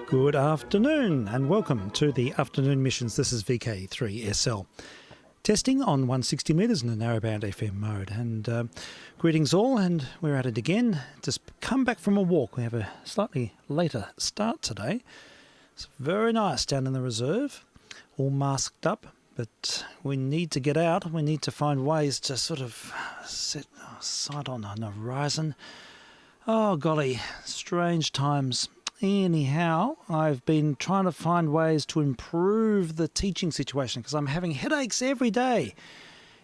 Good afternoon and welcome to the afternoon missions. This is vk3sl. Testing on 160 metres in the narrowband FM mode. And greetings all, and we're at it again. Just come back from a walk. We have a slightly later start today. It's very nice down in the reserve, all masked up, but we need to get out. We need to find ways to sort of set sight on the horizon. Oh golly, strange times. Anyhow, I've been trying to find ways to improve the teaching situation because I'm having headaches every day.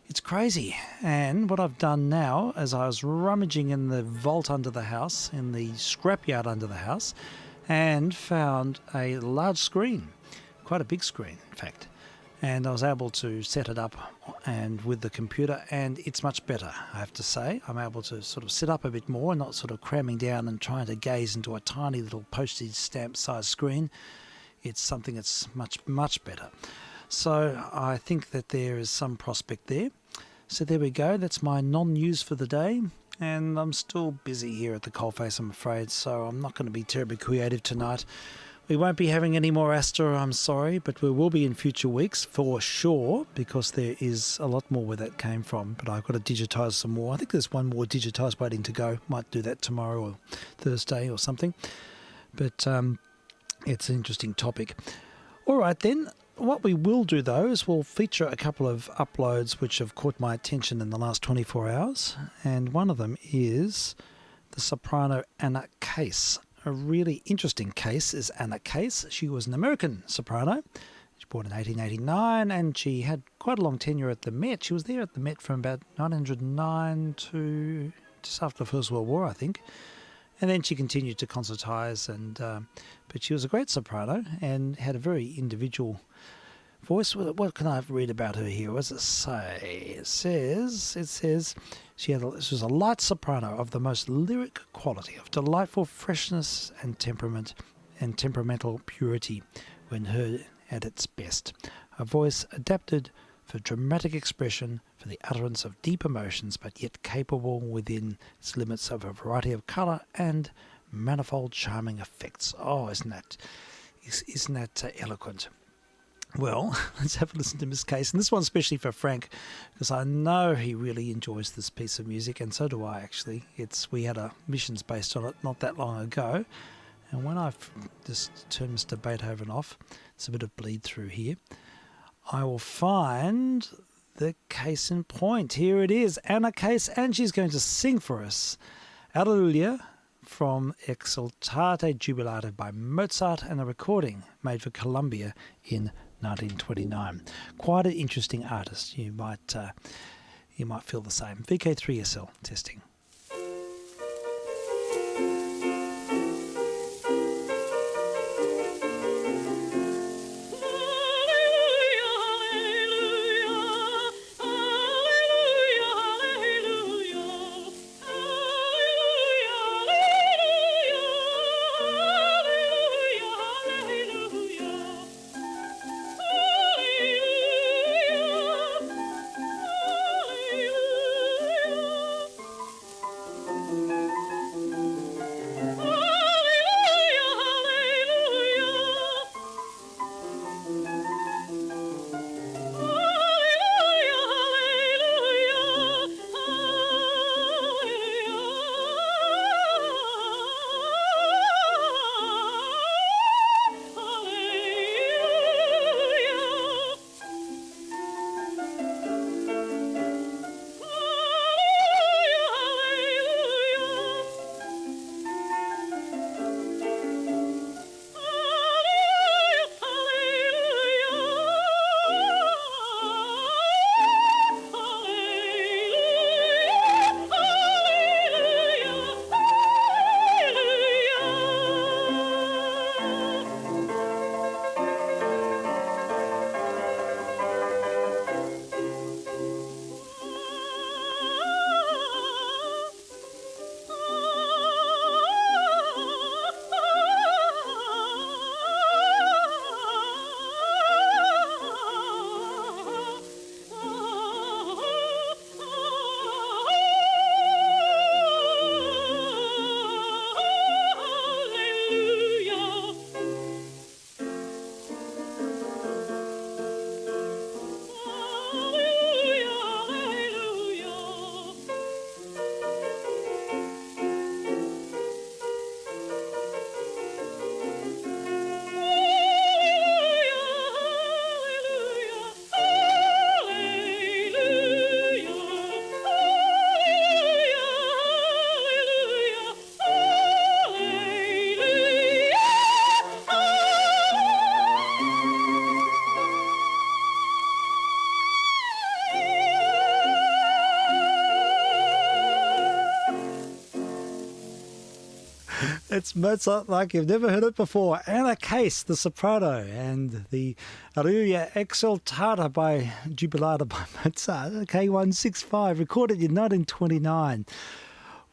It's crazy. And what I've done now, as I was rummaging in the vault under the house, in the scrapyard under the house, and found a large screen, quite a big screen, in fact. And I was able to set it up and with the computer, and it's much better, I have to say. I'm able to sort of sit up a bit more, not sort of cramming down and trying to gaze into a tiny little postage stamp size screen. It's something that's much better. So I think that there is some prospect there. So there we go. That's my non-news for the day. And I'm still busy here at the coalface, I'm afraid, so I'm not going to be terribly creative tonight. We won't be having any more Astor, I'm sorry, but we will be in future weeks for sure, because there is a lot more where that came from. But I've got to digitise some more. I think there's one more digitised waiting to go. Might do that tomorrow or Thursday or something. But it's an interesting topic. All right then, what we will do though is we'll feature a couple of uploads which have caught my attention in the last 24 hours. And one of them is the soprano Anna Case. A really interesting case is Anna Case. She was an American soprano. She was born in 1889 and she had quite a long tenure at the Met. She was there at the Met from about 1909 to just after the First World War, I think. And then she continued to concertise, but she was a great soprano and had a very individual voice. What can I read about her here? What does it say? It says she was a light soprano of the most lyric quality, of delightful freshness and temperament and temperamental purity when heard at its best. A voice adapted for dramatic expression, for the utterance of deep emotions, but yet capable within its limits of a variety of colour and manifold charming effects. Oh, isn't that eloquent? Well, let's have a listen to Miss Case. And this one's especially for Frank, because I know he really enjoys this piece of music, and so do I, actually. We had a missions based on it not that long ago. And when I just turn Mr. Beethoven off, it's a bit of bleed through here, I will find the case in point. Here it is, Anna Case, and she's going to sing for us Alleluia from Exultate Jubilate by Mozart, and a recording made for Columbia in 1929. Quite an interesting artist. You might feel the same. VK3sl testing. It's Mozart like you've never heard it before. Anna Case, the soprano, and the Aria Exultata by Jubilata by Mozart, K165, recorded in 1929.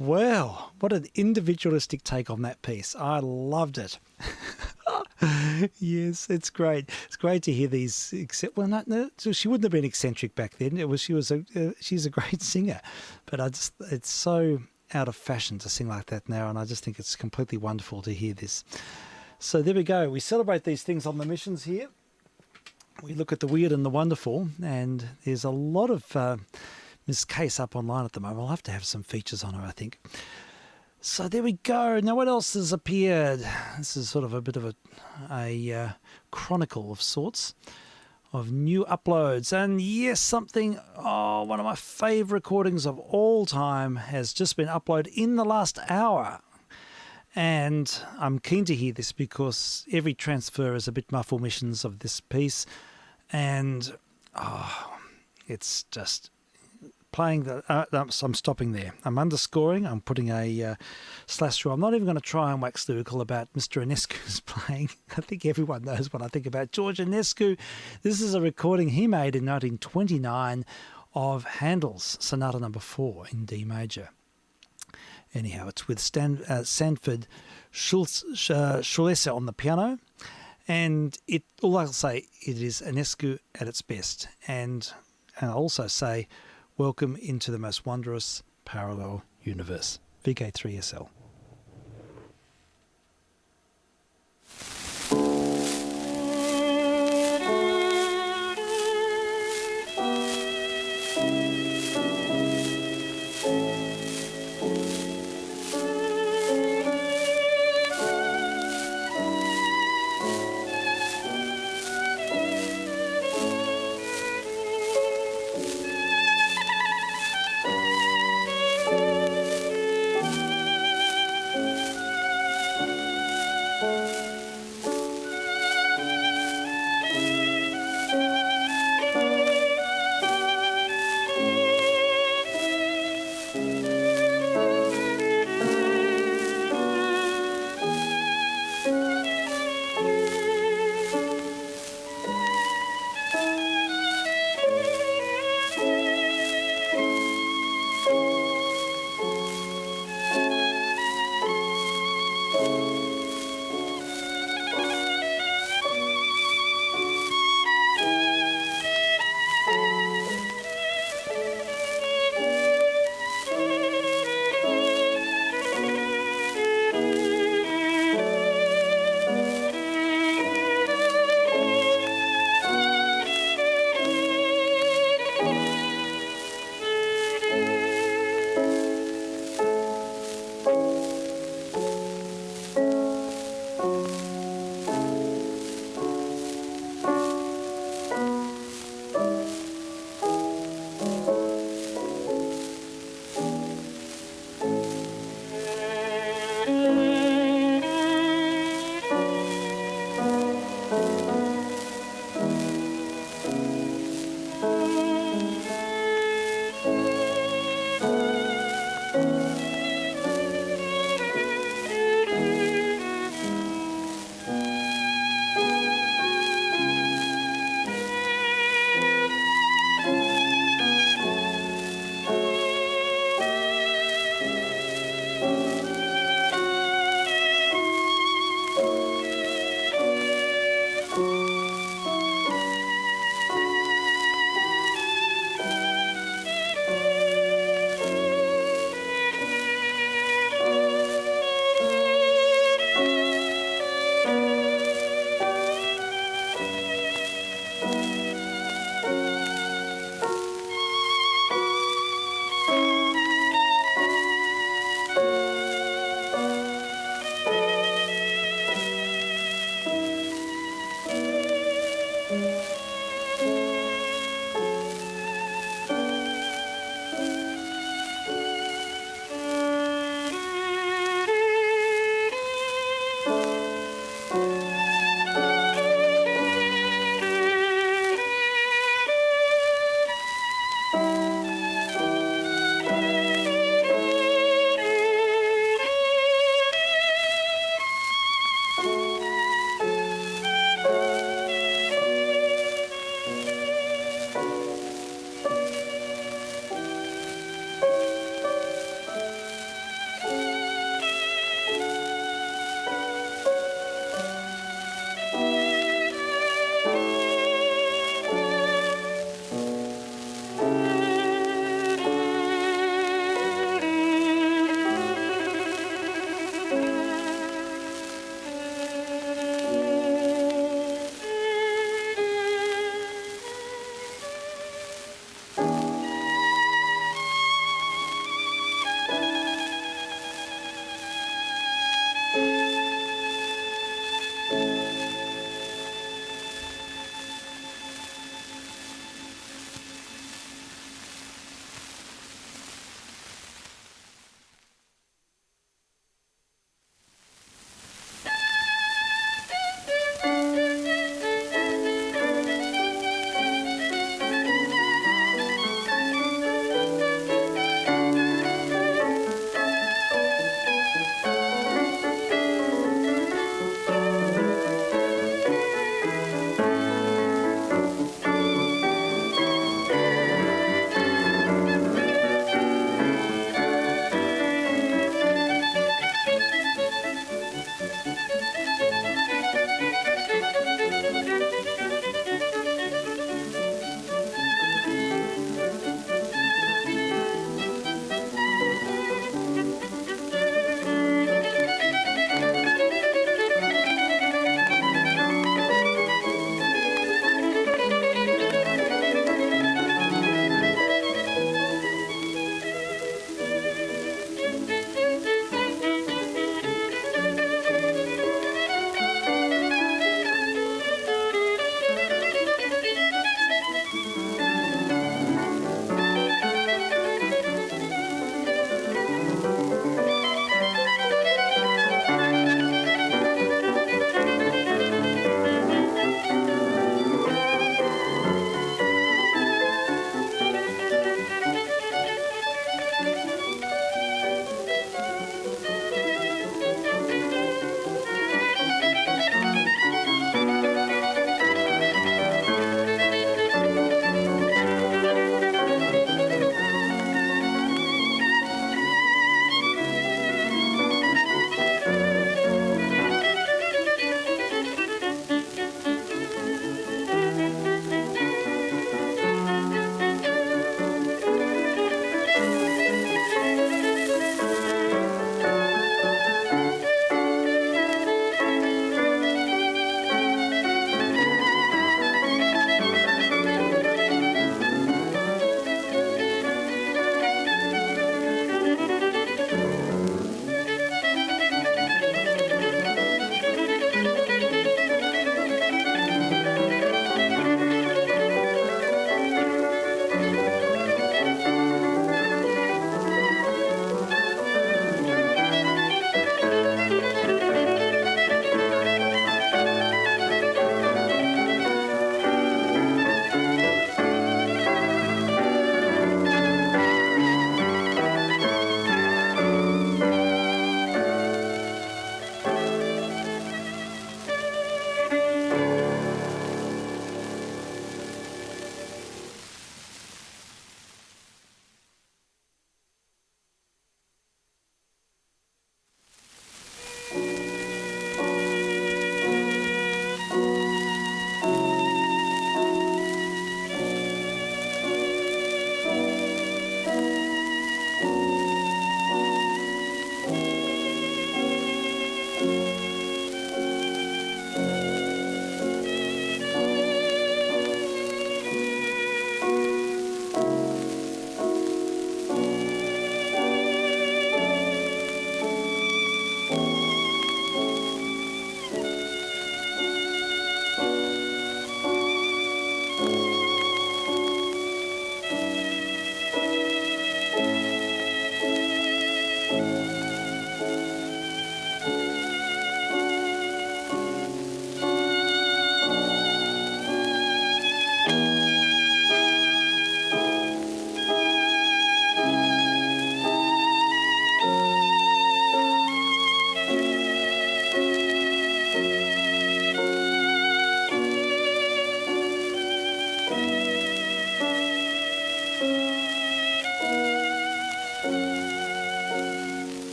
Well, what an individualistic take on that piece. I loved it. Yes, it's great. It's great to hear these. So she wouldn't have been eccentric back then. She's a great singer, but it's so out of fashion to sing like that now, and I just think it's completely wonderful to hear this. So there we go. We celebrate these things on the missions here. We look at the weird and the wonderful, and there's a lot of Miss Case up online at the moment. I'll have to have some features on her, I think. So there we go. Now, what else has appeared? This is sort of a bit of a chronicle of sorts of new uploads. And yes, one of my favourite recordings of all time has just been uploaded in the last hour. And I'm keen to hear this because every transfer is a bit muffle missions of this piece. And it's just playing I'm stopping there. I'm underscoring. I'm putting a slash through. I'm not even going to try and wax lyrical about Mr. Enescu's playing. I think everyone knows what I think about George Enescu. This is a recording he made in 1929 of Handel's Sonata No. 4 in D major. Anyhow, it's with Sanford Schulze on the piano, and all I'll say, it is Enescu at its best. And I'll also say, welcome into the most wondrous parallel universe. vk3sl.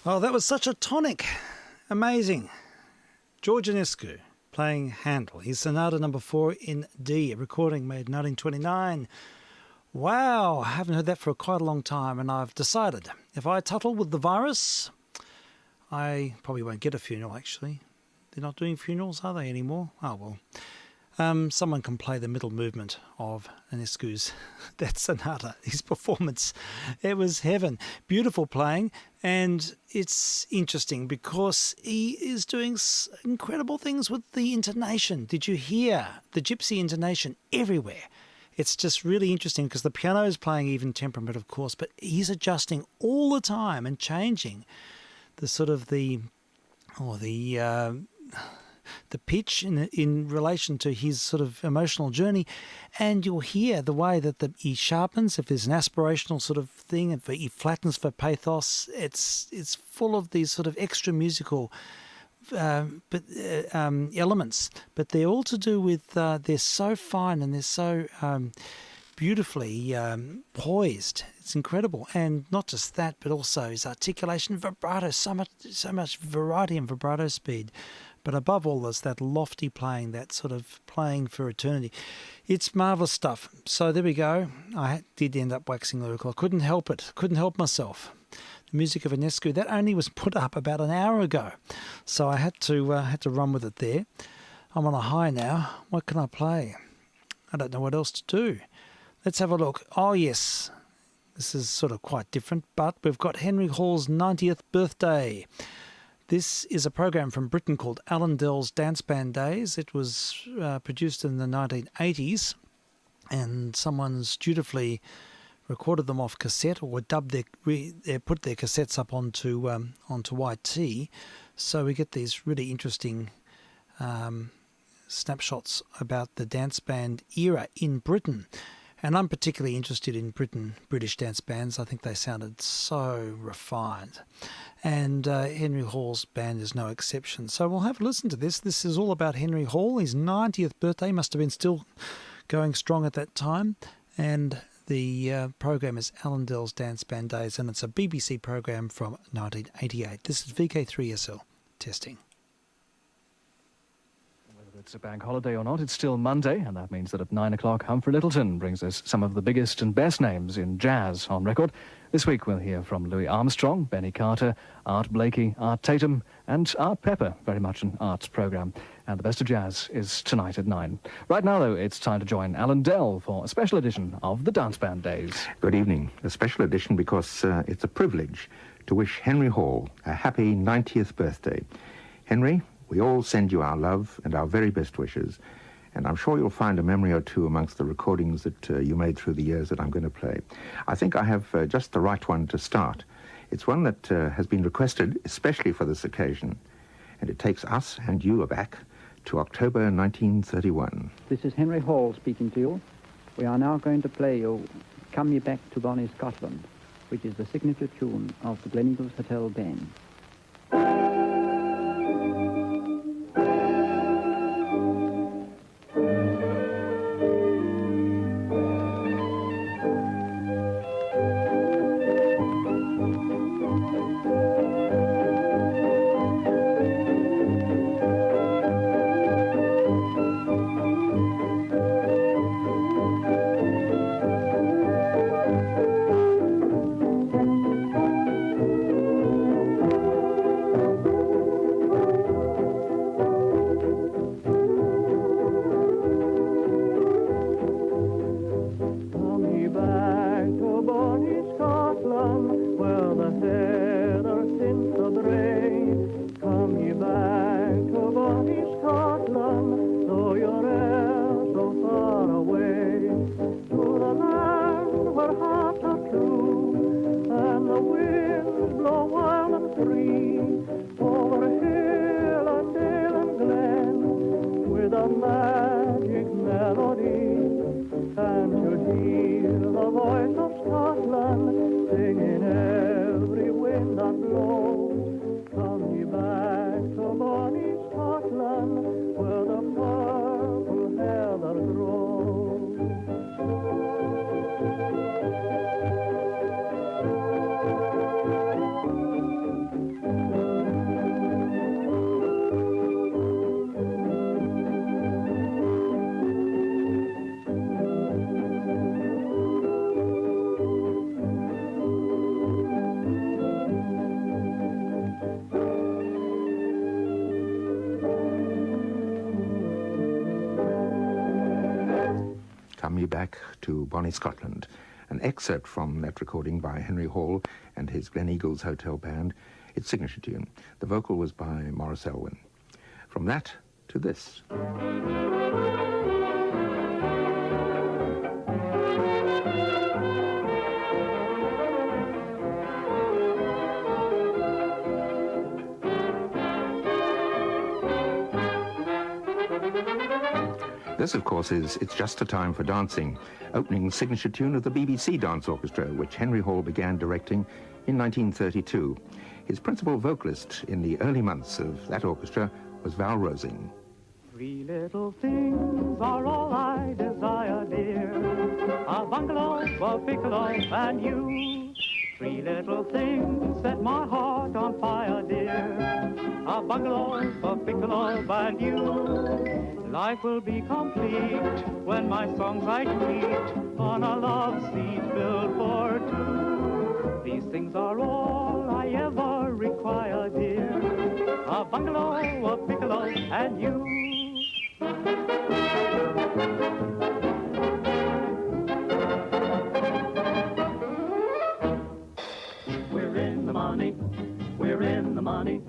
Oh, that was such a tonic. Amazing. George Enescu playing Handel. His Sonata Number 4 in D, a recording made 1929. Wow, I haven't heard that for quite a long time, and I've decided if I tuttle with the virus, I probably won't get a funeral, actually. They're not doing funerals, are they, anymore? Oh, well. Someone can play the middle movement of Enescu's that sonata, his performance. It was heaven. Beautiful playing, and it's interesting because he is doing incredible things with the intonation. Did you hear the gypsy intonation everywhere? It's just really interesting because the piano is playing even temperament, of course, but he's adjusting all the time and changing the sort of the pitch in relation to his sort of emotional journey, and you'll hear the way that he sharpens. If there's an aspirational sort of thing, if he flattens for pathos, it's full of these sort of extra musical elements, but they're all to do with they're so fine and they're so beautifully poised. It's incredible. And not just that, but also his articulation, vibrato, so much variety and vibrato speed. But above all, there's that lofty playing, that sort of playing for eternity. It's marvellous stuff. So there we go. I did end up waxing lyrical. I couldn't help it. Couldn't help myself. The music of Enescu, that only was put up about an hour ago. So I had to run with it there. I'm on a high now. What can I play? I don't know what else to do. Let's have a look. Oh, yes. This is sort of quite different, but we've got Henry Hall's 90th birthday. This is a program from Britain called Allendale's Dance Band Days. It was produced in the 1980s, and someone's dutifully recorded them off cassette or dubbed put their cassettes up onto YT. So we get these really interesting snapshots about the dance band era in Britain. And I'm particularly interested in British dance bands. I think they sounded so refined. And Henry Hall's band is no exception. So we'll have a listen to this. This is all about Henry Hall. His 90th birthday must have been still going strong at that time. And the program is Allendale's Dance Band Days, and it's a BBC program from 1988. This is vk3sl testing. It's a bank holiday or not, it's still Monday, and that means that at 9 o'clock, Humphrey Lyttelton brings us some of the biggest and best names in jazz on record. This week we'll hear from Louis Armstrong, Benny Carter, Art Blakey, Art Tatum, and Art Pepper, very much an arts programme. And the best of jazz is tonight at 9. Right now, though, it's time to join Alan Dell for a special edition of the Dance Band Days. Good evening. A special edition because it's a privilege to wish Henry Hall a happy 90th birthday. Henry, we all send you our love and our very best wishes, and I'm sure you'll find a memory or two amongst the recordings that you made through the years that I'm going to play. I think I have just the right one to start. It's one that has been requested especially for this occasion, and it takes us and you back to October 1931. This is Henry Hall speaking to you. We are now going to play you Come Ye Back to Bonnie Scotland, which is the signature tune of the Gleneagles Hotel Band. Come Ye Back to Bonnie Scotland, an excerpt from that recording by Henry Hall and his Gleneagles Hotel Band, its signature tune. The vocal was by Maurice Elwyn. From that to this. This, of course, is It's Just a Time for Dancing, opening signature tune of the BBC Dance Orchestra, which Henry Hall began directing in 1932. His principal vocalist in the early months of that orchestra was Val Rosing. Three little things are all I desire, dear. A bungalow, a piccolo, and you. Three little things set my heart on fire, dear. A bungalow, a piccolo, and you. Life will be complete when my songs I tweet on a love seat built for two. These things are all I ever require, dear. A bungalow, a piccolo, and you. We're in the money, we're in the money.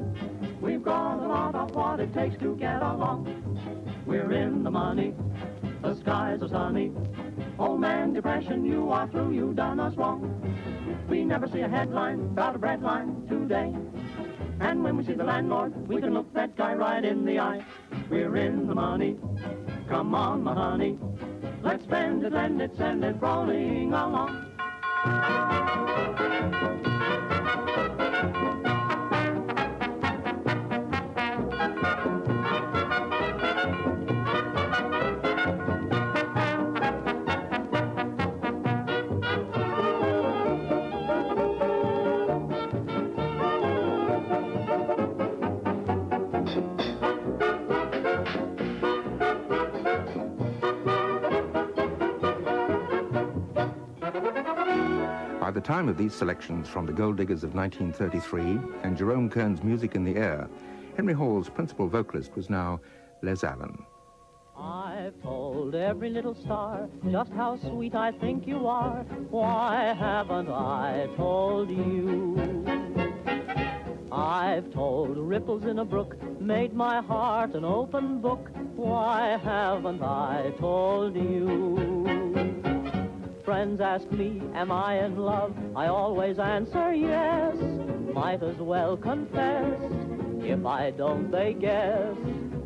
We've got a lot of what it takes to get along. We're in the money, the skies are sunny. Old man depression, you are through, you done us wrong. We never see a headline about a bread line today. And when we see the landlord, we can look that guy right in the eye. We're in the money, come on my honey. Let's spend it, lend it, send it, rolling along. By the time of these selections from the Gold Diggers of 1933 and Jerome Kern's Music in the Air, Henry Hall's principal vocalist was now Les Allen. I've told every little star just how sweet I think you are. Why haven't I told you? I've told ripples in a brook, made my heart an open book. Why haven't I told you? Friends ask me, am I in love? I always answer yes. Might as well confess. If I don't, they guess.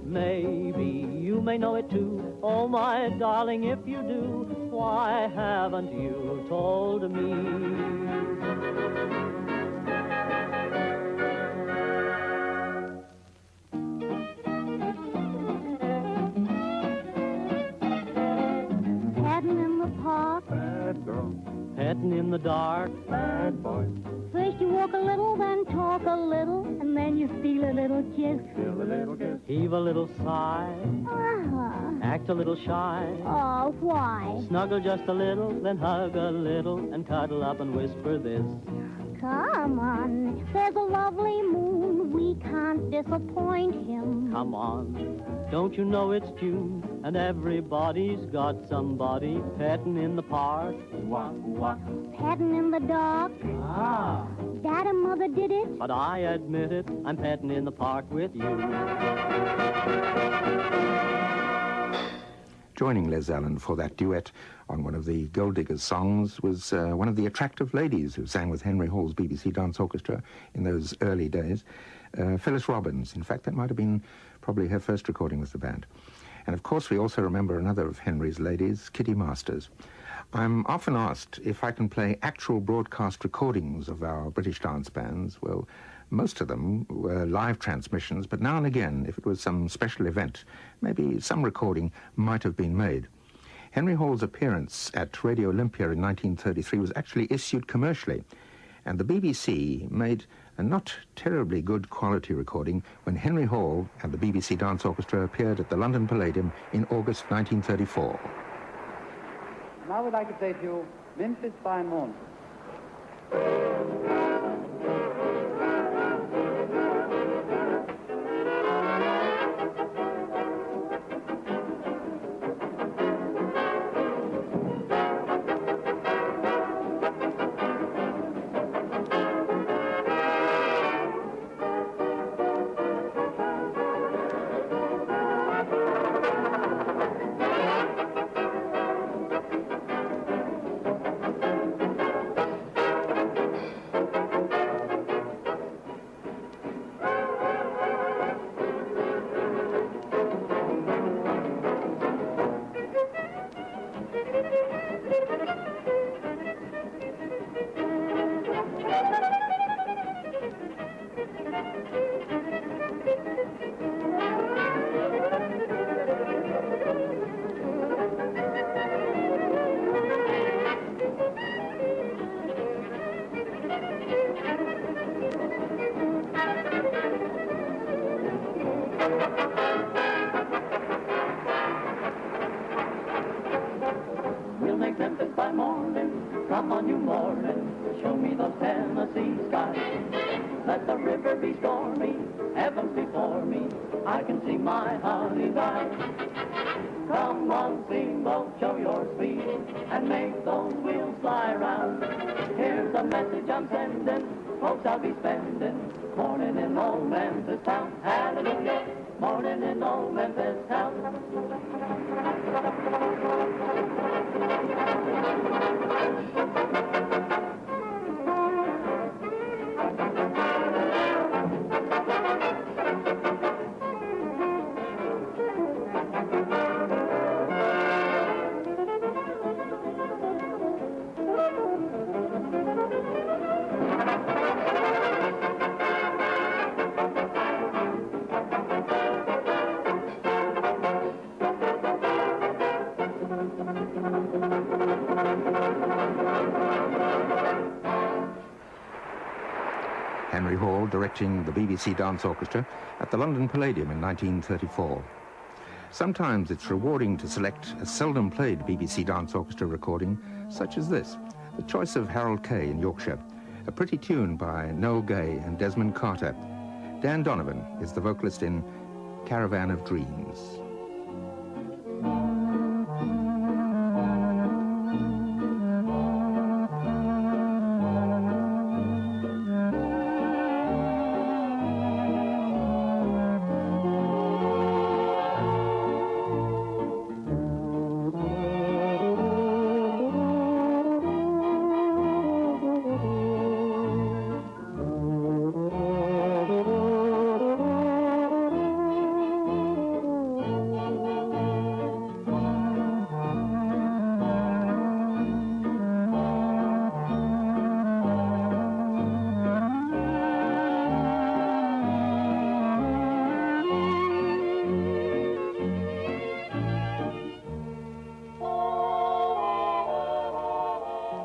Maybe you may know it too. Oh, my darling, if you do, why haven't you told me? Petting in the dark, Bad boy, First you walk a little, then talk a little, and then you steal a little kiss. feel a little kiss. heave a little sigh, Uh-huh. act a little shy, Oh, why? snuggle just a little, then hug a little, and cuddle up and whisper this. Come on, there's a lovely moon. We can't disappoint him. Come on, don't you know it's June, and everybody's got somebody petting in the park. Wah, wah. Petting in the dark. Ah, Dad and Mother did it. but I admit it, I'm petting in the park with you. Joining Les Allen for that duet on one of the Gold Diggers songs was one of the attractive ladies who sang with Henry Hall's BBC Dance Orchestra in those early days, Phyllis Robbins. In fact, that might have been probably her first recording with the band. And of course, we also remember another of Henry's ladies, Kitty Masters. I'm often asked if I can play actual broadcast recordings of our British dance bands. Well, most of them were live transmissions, but now and again, if it was some special event, maybe some recording might have been made. Henry Hall's appearance at Radio Olympia in 1933 was actually issued commercially, and the BBC made a not terribly good quality recording when Henry Hall and the BBC Dance Orchestra appeared at the London Palladium in August 1934. Now we'd like to play to you Memphis by Morn. We'll make Memphis by morning, come on you morning, show me those Tennessee skies. Let the river be stormy, heavens before me, I can see my honey's eyes. Come on, steamboat, show your speed, and make those wheels fly round. Here's a message I'm sending, folks I'll be spending, morning in old Memphis town. Hallelujah, morning in old Memphis town. Henry Hall directing the BBC Dance Orchestra at the London Palladium in 1934. Sometimes it's rewarding to select a seldom played BBC Dance Orchestra recording, such as this, the choice of Harold Kay in Yorkshire, a pretty tune by Noel Gay and Desmond Carter. Dan Donovan is the vocalist in Caravan of Dreams.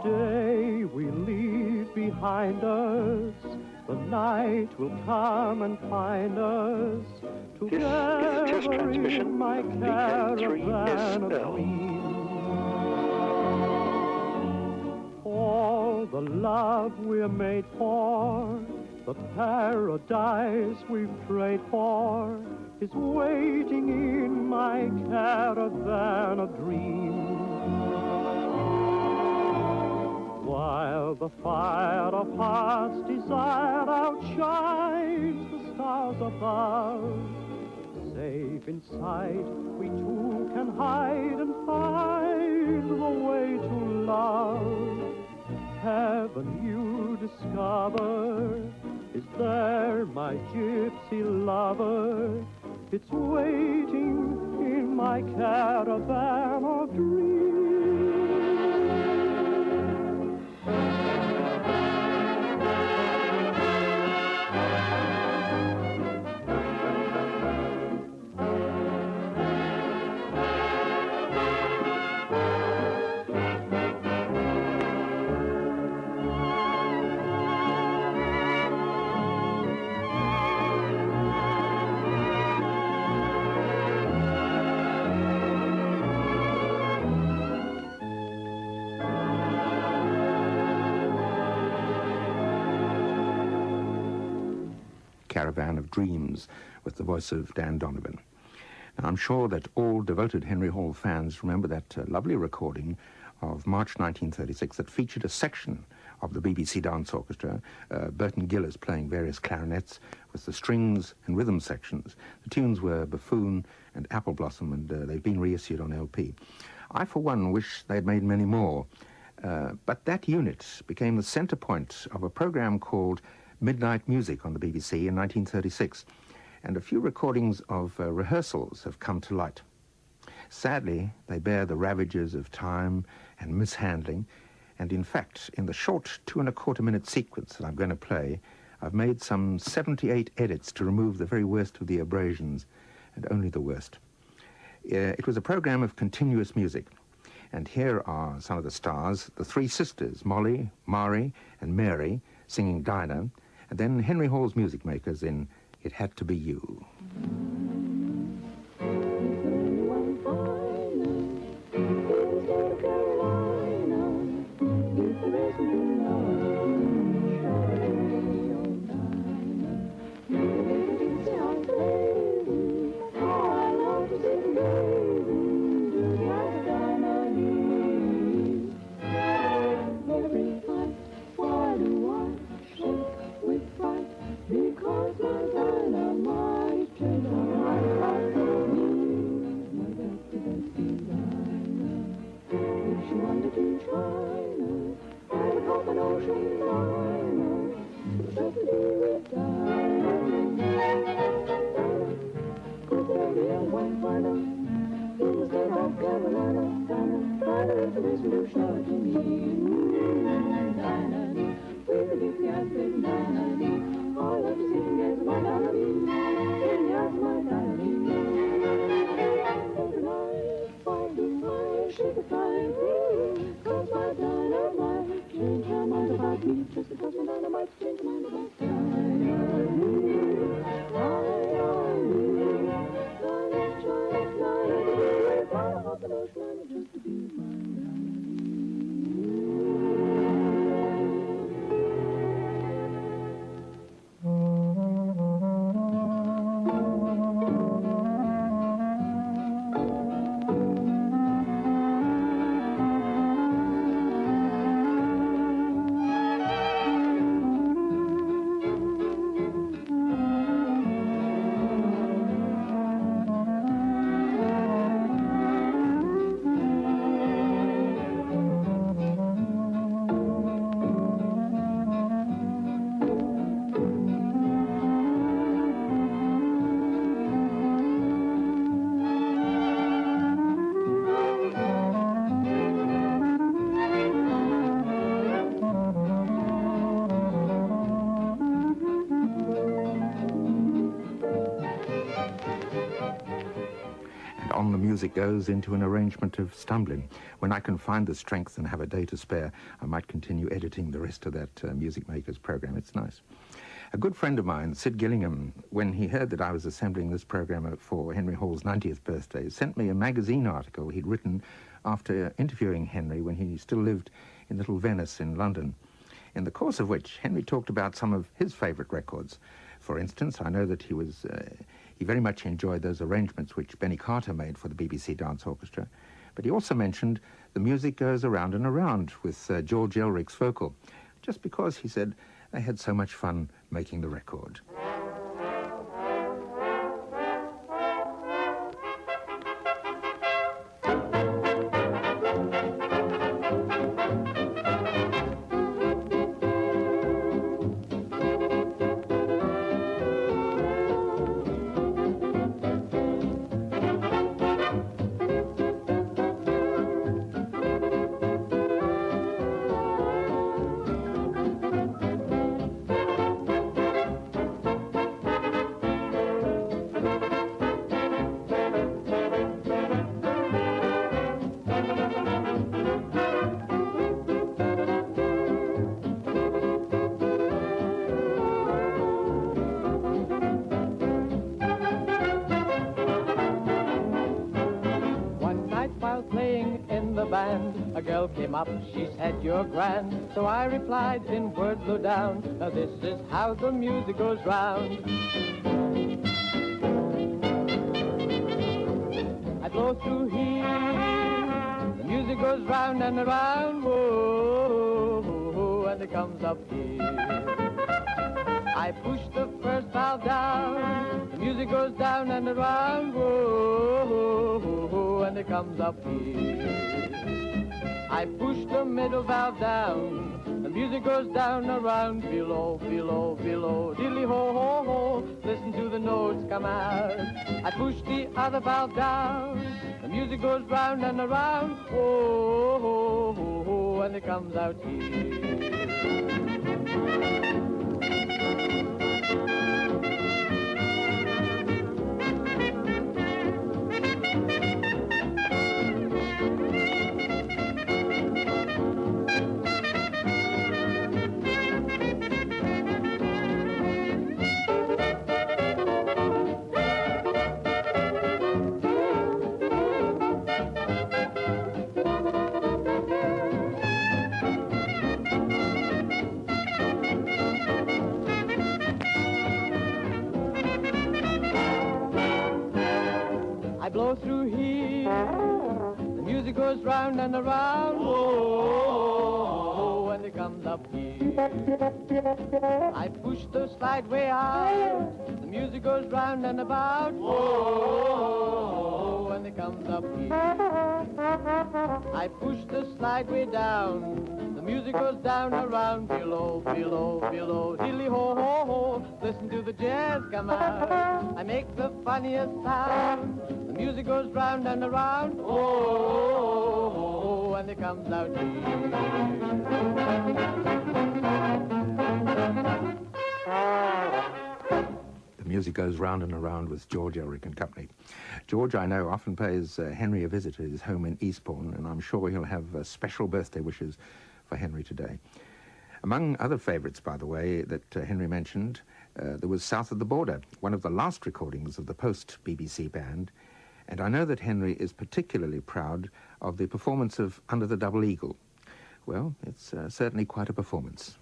Day we leave behind us, the night will come and find us together This is a test transmission in my from caravan of vk3sl. dreams. All the love we're made for, the paradise we've prayed for, is waiting in my caravan of dreams. While the fire of heart's desire outshines the stars above, safe inside we two can hide and find the way to love. Heaven you discover, is there my gypsy lover? It's waiting in my caravan of dreams. Caravan of Dreams, with the voice of Dan Donovan. Now, I'm sure that all devoted Henry Hall fans remember that lovely recording of March 1936 that featured a section of the BBC Dance Orchestra, Burton Gillis playing various clarinets with the strings and rhythm sections. The tunes were Buffoon and Apple Blossom, and they've been reissued on LP. I, for one, wish they'd made many more, but that unit became the centre point of a programme called Midnight Music on the BBC in 1936, and a few recordings of rehearsals have come to light. Sadly, they bear the ravages of time and mishandling, and in fact, in the short 2.25-minute sequence that I'm going to play, I've made some 78 edits to remove the very worst of the abrasions, and only the worst. It was a programme of continuous music, and here are some of the stars, the three sisters, Molly, Mari, and Mary, singing Dinah, and then Henry Hall's music makers in It Had to Be You. On the Music goes into an arrangement of Stumbling. When I can find the strength and have a day to spare, I might continue editing the rest of that Music Makers program. It's nice. A good friend of mine, Sid Gillingham, when he heard that I was assembling this program for Henry Hall's 90th birthday, sent me a magazine article he'd written after interviewing Henry when he still lived in Little Venice in London, in the course of which Henry talked about some of his favourite records. For instance, I know that he very much enjoyed those arrangements which Benny Carter made for the BBC Dance Orchestra, but he also mentioned The Music Goes Around and Around with George Elric's vocal, just because, he said, they had so much fun making the record. A girl came up, she said, "You're grand." So I replied in words low down, "Now this is how the music goes round." I blow through here, the music goes round and around, whoa, and it comes up here. I push the first valve down, the music goes down and around, whoa, and it comes up here. I push the middle valve down, the music goes down around, below, below, below, diddly ho, ho, ho, listen to the notes come out. I push the other valve down, the music goes round and around, oh, ho, ho, ho, and it comes out here. I blow through here, the music goes round and around, whoa, and it comes up here. I push the slide way out, the music goes round and about, whoa, and it comes up here. I push the slide way down, the music goes down around, below, below, below, diddly ho, ho, ho, listen to the jazz come out. I make the funniest sound, the music goes round and around, oh, when it comes out here. The music goes round and around with George Elric and company. George, I know, often pays Henry a visit at his home in Eastbourne, and I'm sure he'll have special birthday wishes for Henry today. Among other favourites, by the way, that Henry mentioned, there was South of the Border, one of the last recordings of the post-BBC band, and I know that Henry is particularly proud of the performance of Under the Double Eagle. Well, it's certainly quite a performance.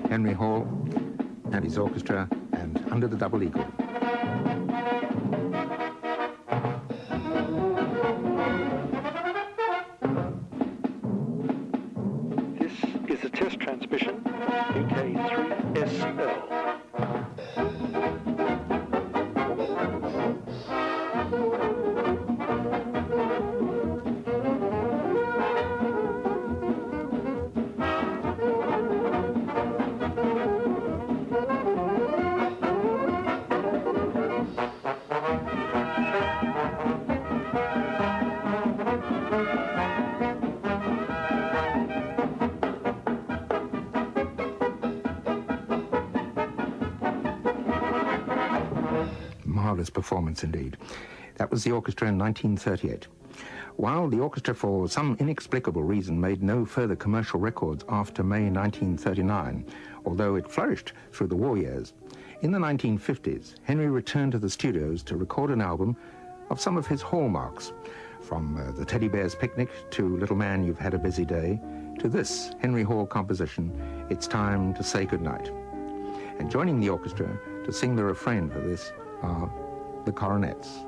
Henry Hall and his orchestra, and Under the Double Eagle. This is a test transmission, vk3sl. Marvellous performance indeed. That was the orchestra in 1938. While the orchestra, for some inexplicable reason, made no further commercial records after May 1939, although it flourished through the war years, in the 1950s, Henry returned to the studios to record an album of some of his hallmarks, from the Teddy Bear's Picnic to Little Man, You've Had a Busy Day, to this Henry Hall composition, It's Time to Say Goodnight. And joining the orchestra to sing the refrain for this are the Coronets.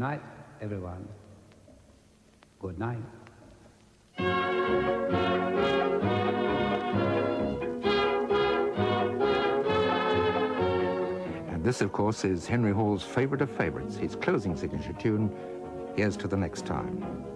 night, everyone. Good night. And this, of course, is Henry Hall's favourite of favourites, his closing signature tune, Here's to the Next Time.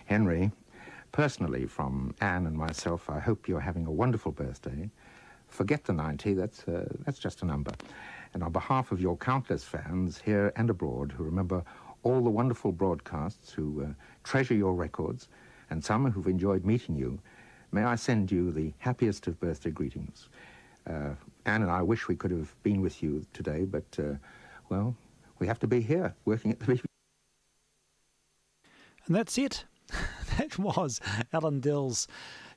Henry, personally, from Anne and myself, I hope you're having a wonderful birthday. Forget the 90, that's just a number. And on behalf of your countless fans here and abroad who remember all the wonderful broadcasts, who treasure your records, and some who've enjoyed meeting you, may I send you the happiest of birthday greetings. Anne and I wish we could have been with you today, but, well, we have to be here, working at the BBC. And that's it. That was Alan Dell's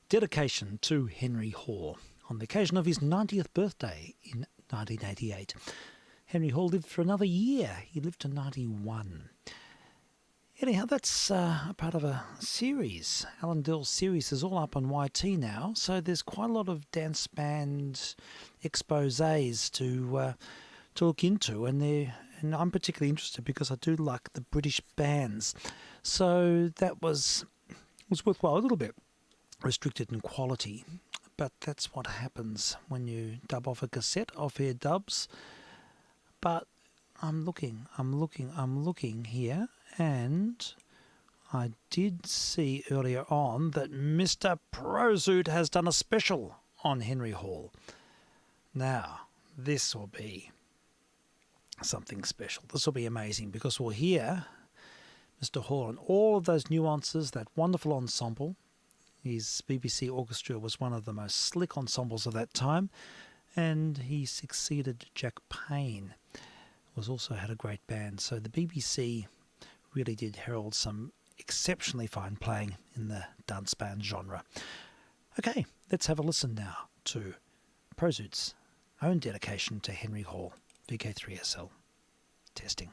dedication to Henry Hall on the occasion of his 90th birthday in 1988. Henry Hall lived for another year. He lived to 91. Anyhow, that's a part of a series. Alan Dell's series is all up on YT now, so there's quite a lot of dance band exposés to look into, and I'm particularly interested because I do like the British bands. So that was worthwhile, a little bit restricted in quality, but that's what happens when you dub off a cassette, off-air dubs. But I'm looking here, and I did see earlier on that Mr. Prozoot has done a special on Henry Hall. Now, this will be something special. This will be amazing because we'll hear Mr. Hall and all of those nuances, that wonderful ensemble. His BBC orchestra was one of the most slick ensembles of that time, and he succeeded Jack Payne, who also had a great band. So the BBC really did herald some exceptionally fine playing in the dance band genre. Okay, let's have a listen now to Prozoot's own dedication to Henry Hall, vk3sl. Testing.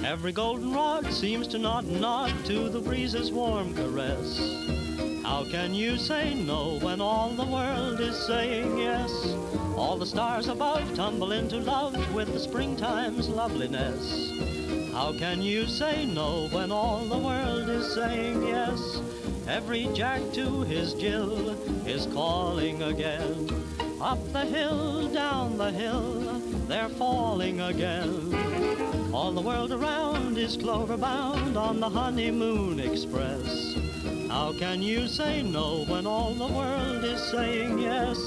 Every goldenrod seems to nod to the breeze's warm caress. How can you say no when all the world is saying yes? All the stars above tumble into love with the springtime's loveliness. How can you say no when all the world is saying yes? Every jack to his Jill is calling again. Up the hill, down the hill, they're falling again. All the world around is clover bound on the honeymoon express. How can you say no when all the world is saying yes?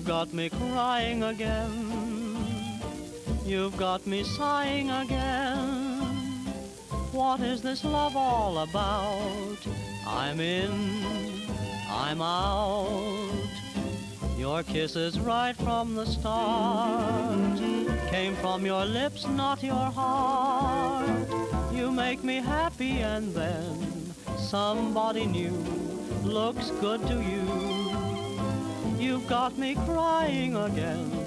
got me crying again. You've got me sighing again. What is this love all about? I'm in, I'm out. Your kisses right from the start came from your lips, not your heart. You make me happy and then somebody new looks good to you. You've got me crying again,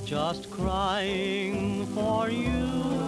just crying for you.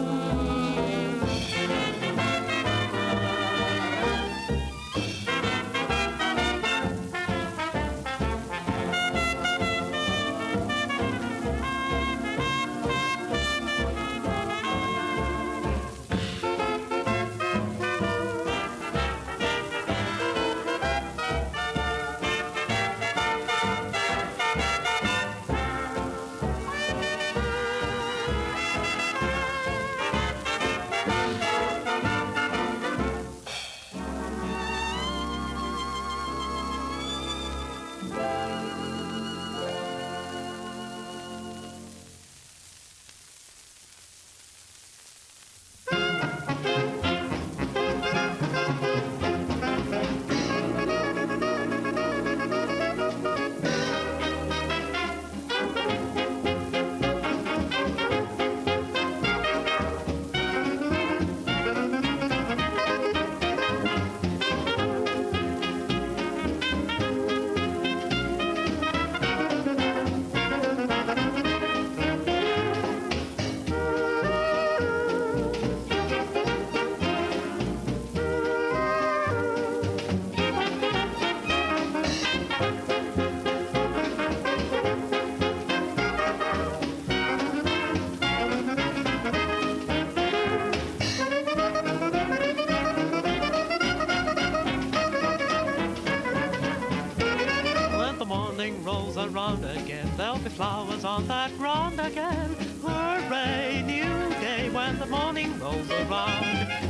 Rolls around again, there'll be flowers on that ground again. Hooray, new day when the morning rolls around.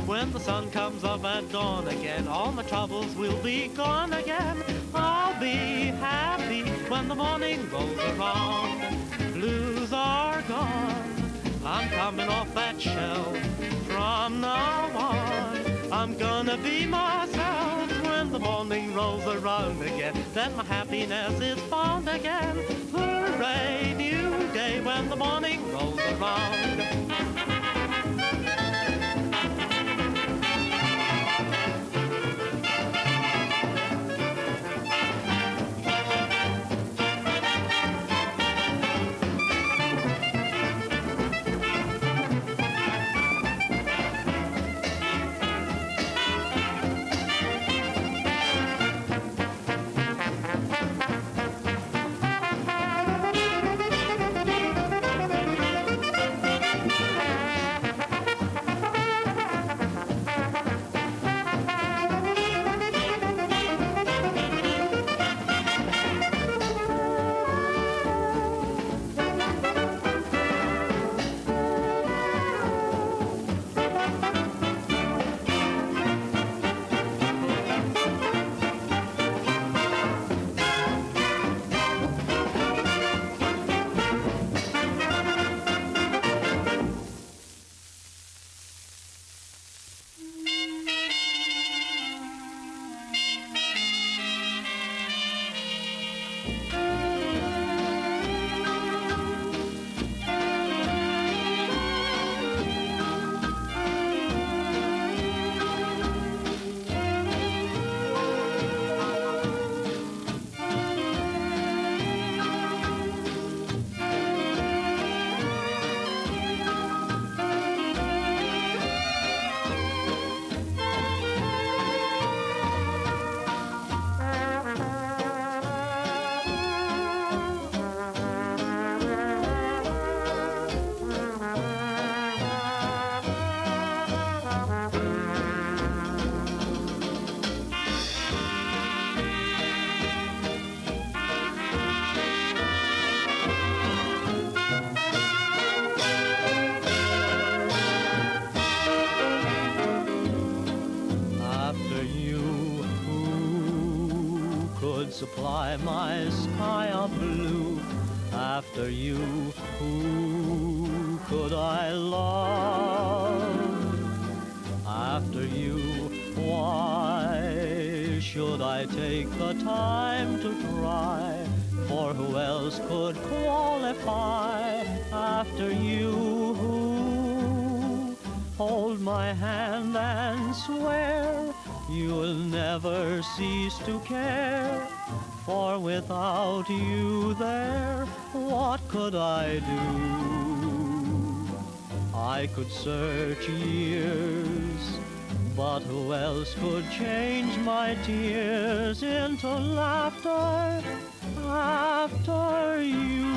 When the sun comes up at dawn again, all my troubles will be gone again. I'll be happy when the morning rolls around. Blues are gone, I'm coming off that shelf. From now on, I'm gonna be myself. When the morning rolls around again, then my happiness is found again. Hooray, new day when the morning rolls around. Supply my sky of blue. After you, who could I love? After you, why should I take the time to try? For who else could qualify after you? Who hold my hand and swear you'll never cease to care? For without you there, what could I do? I could search years, but who else could change my tears into laughter after you?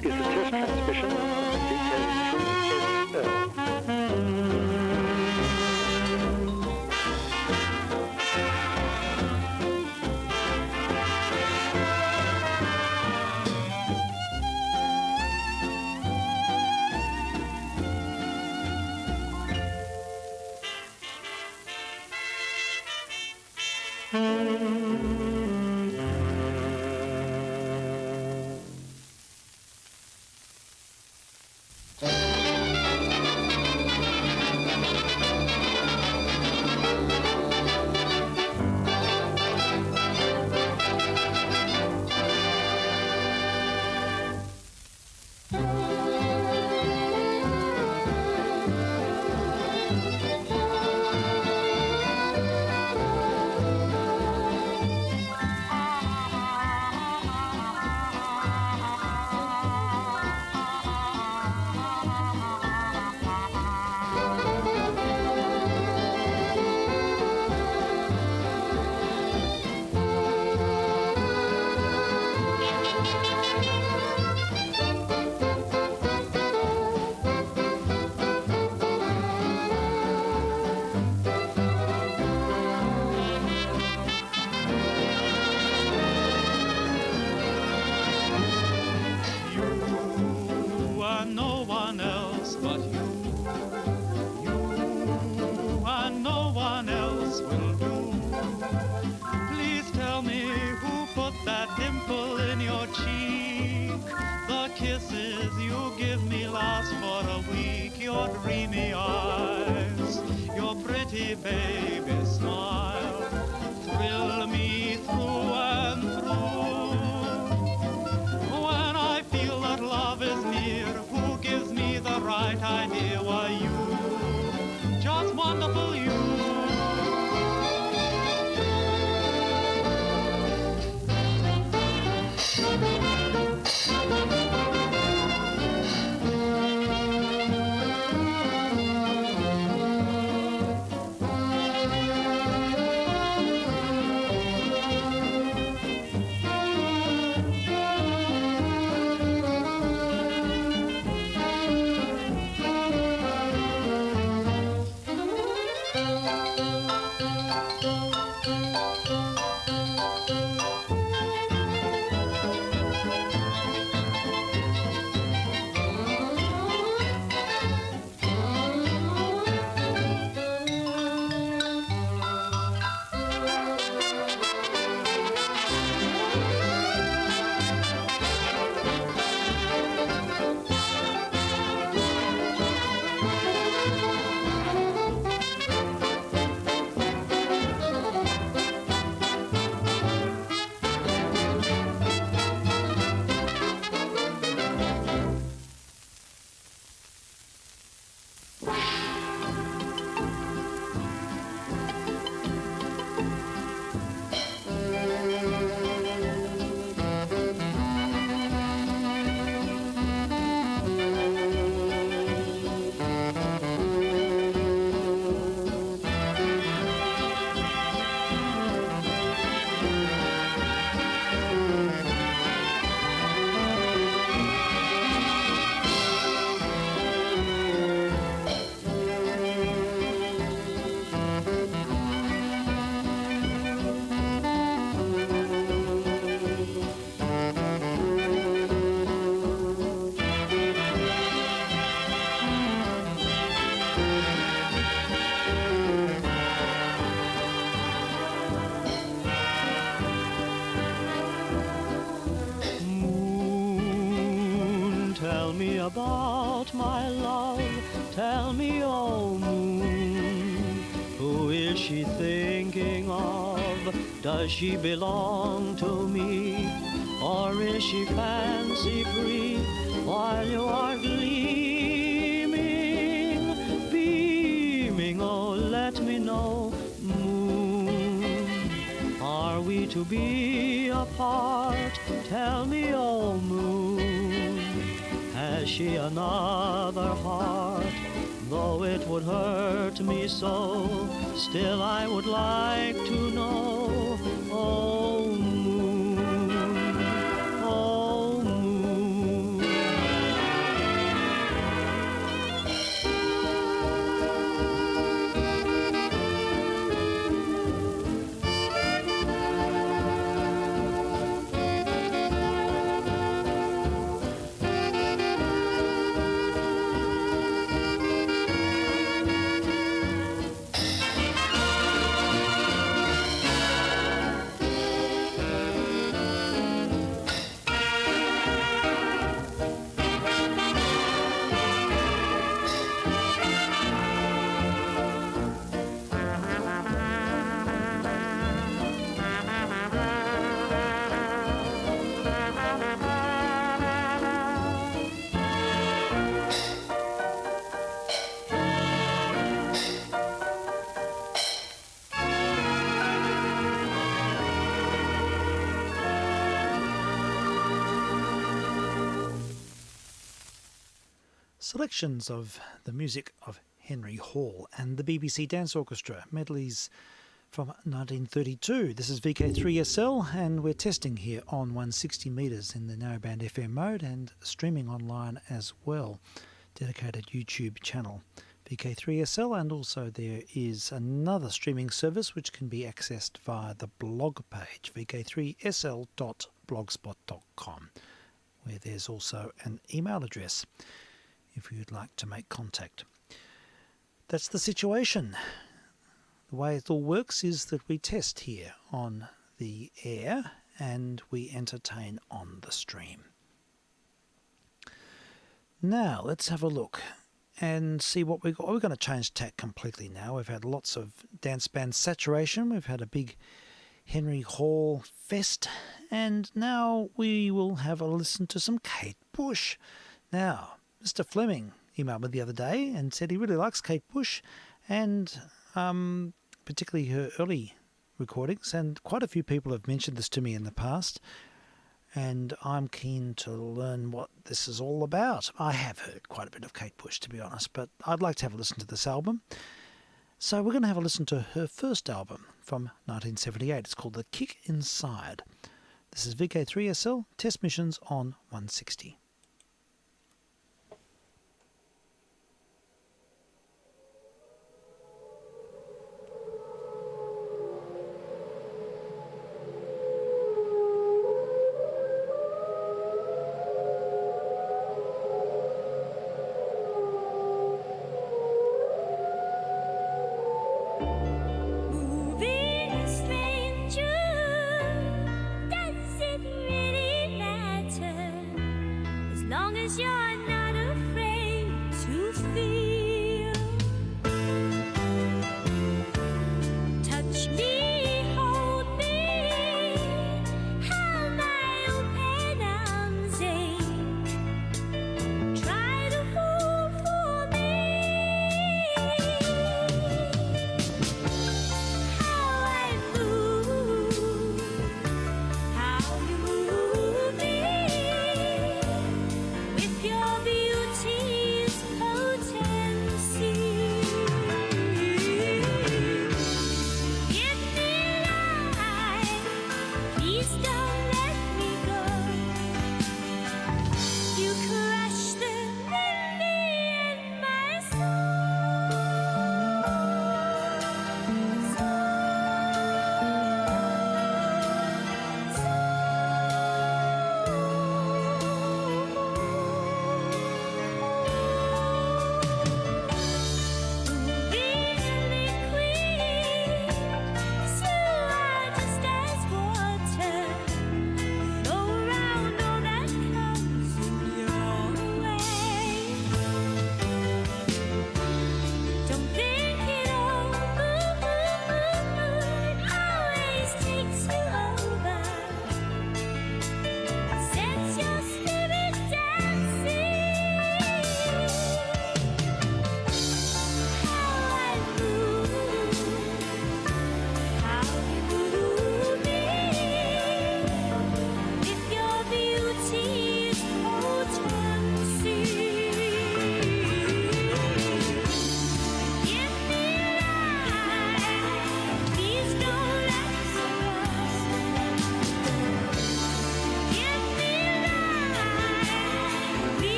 This is a test transmission of vk3sl. Baby smile, thrill me through and through. When I feel that love is near, who gives me the right idea? Why, you, just wonderful you. me about my love. Tell me, oh moon, who is she thinking of? Does she belong to me? Or is she fancy free while you are gleaming, beaming? Oh, let me know, moon, are we to be apart? Tell me, oh moon, has she another heart? Though it would hurt me so, still I would like to know, oh moon, oh moon. Selections of the music of Henry Hall and the BBC Dance Orchestra, medleys from 1932. This is vk3sl and we're testing here on 160 metres in the narrowband FM mode and streaming online as well. Dedicated YouTube channel vk3sl, and also there is another streaming service which can be accessed via the blog page vk3sl.blogspot.com, where there's also an email address if you'd like to make contact. That's the situation. The way it all works is that we test here on the air and we entertain on the stream. Now let's have a look and see what we got. We're going to change tack completely now. We've had lots of dance band saturation. We've had a big Henry Hall fest, and now we will have a listen to some Kate Bush. Now, Mr. Fleming emailed me the other day and said he really likes Kate Bush, and particularly her early recordings, and quite a few people have mentioned this to me in the past, and I'm keen to learn what this is all about. I have heard quite a bit of Kate Bush, to be honest, but I'd like to have a listen to this album. So we're going to have a listen to her first album from 1978. It's called The Kick Inside. This is VK3SL, Test Missions on 160. Does it really matter?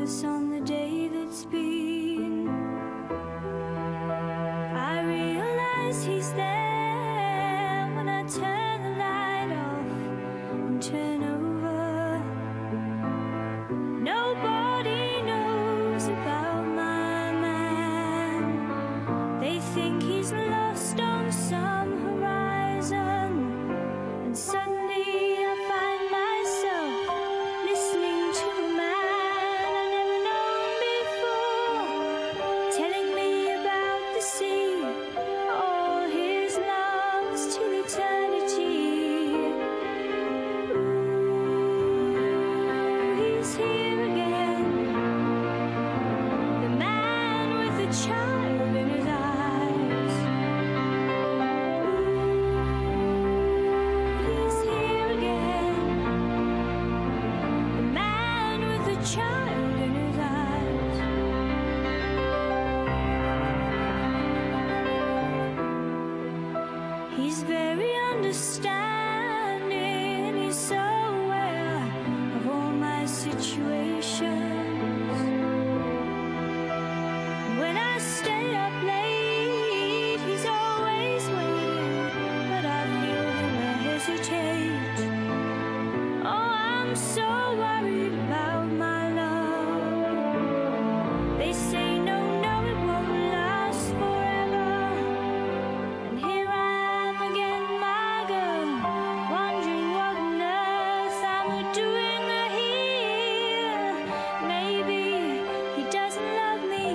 focus on the day that's been. I realize he's there when I turn the light off and turn over. Nobody knows about my man. They think he's lost on some horizon, and suddenly I find myself listening to a man I've never known before, telling me about the sea, all his loves till eternity. Ooh, he's here again, the man with the child in his eyes. Ooh, he's here again, the man with the child in his eyes. He's very understanding, he's so aware of all my situations. When I stay up late, he's always waiting, but I feel him hesitate. Oh, I'm so worried about my love. They say no, no, it won't last forever. And here I am again, my girl, wondering what on earth I'm doing here. Maybe he doesn't love me,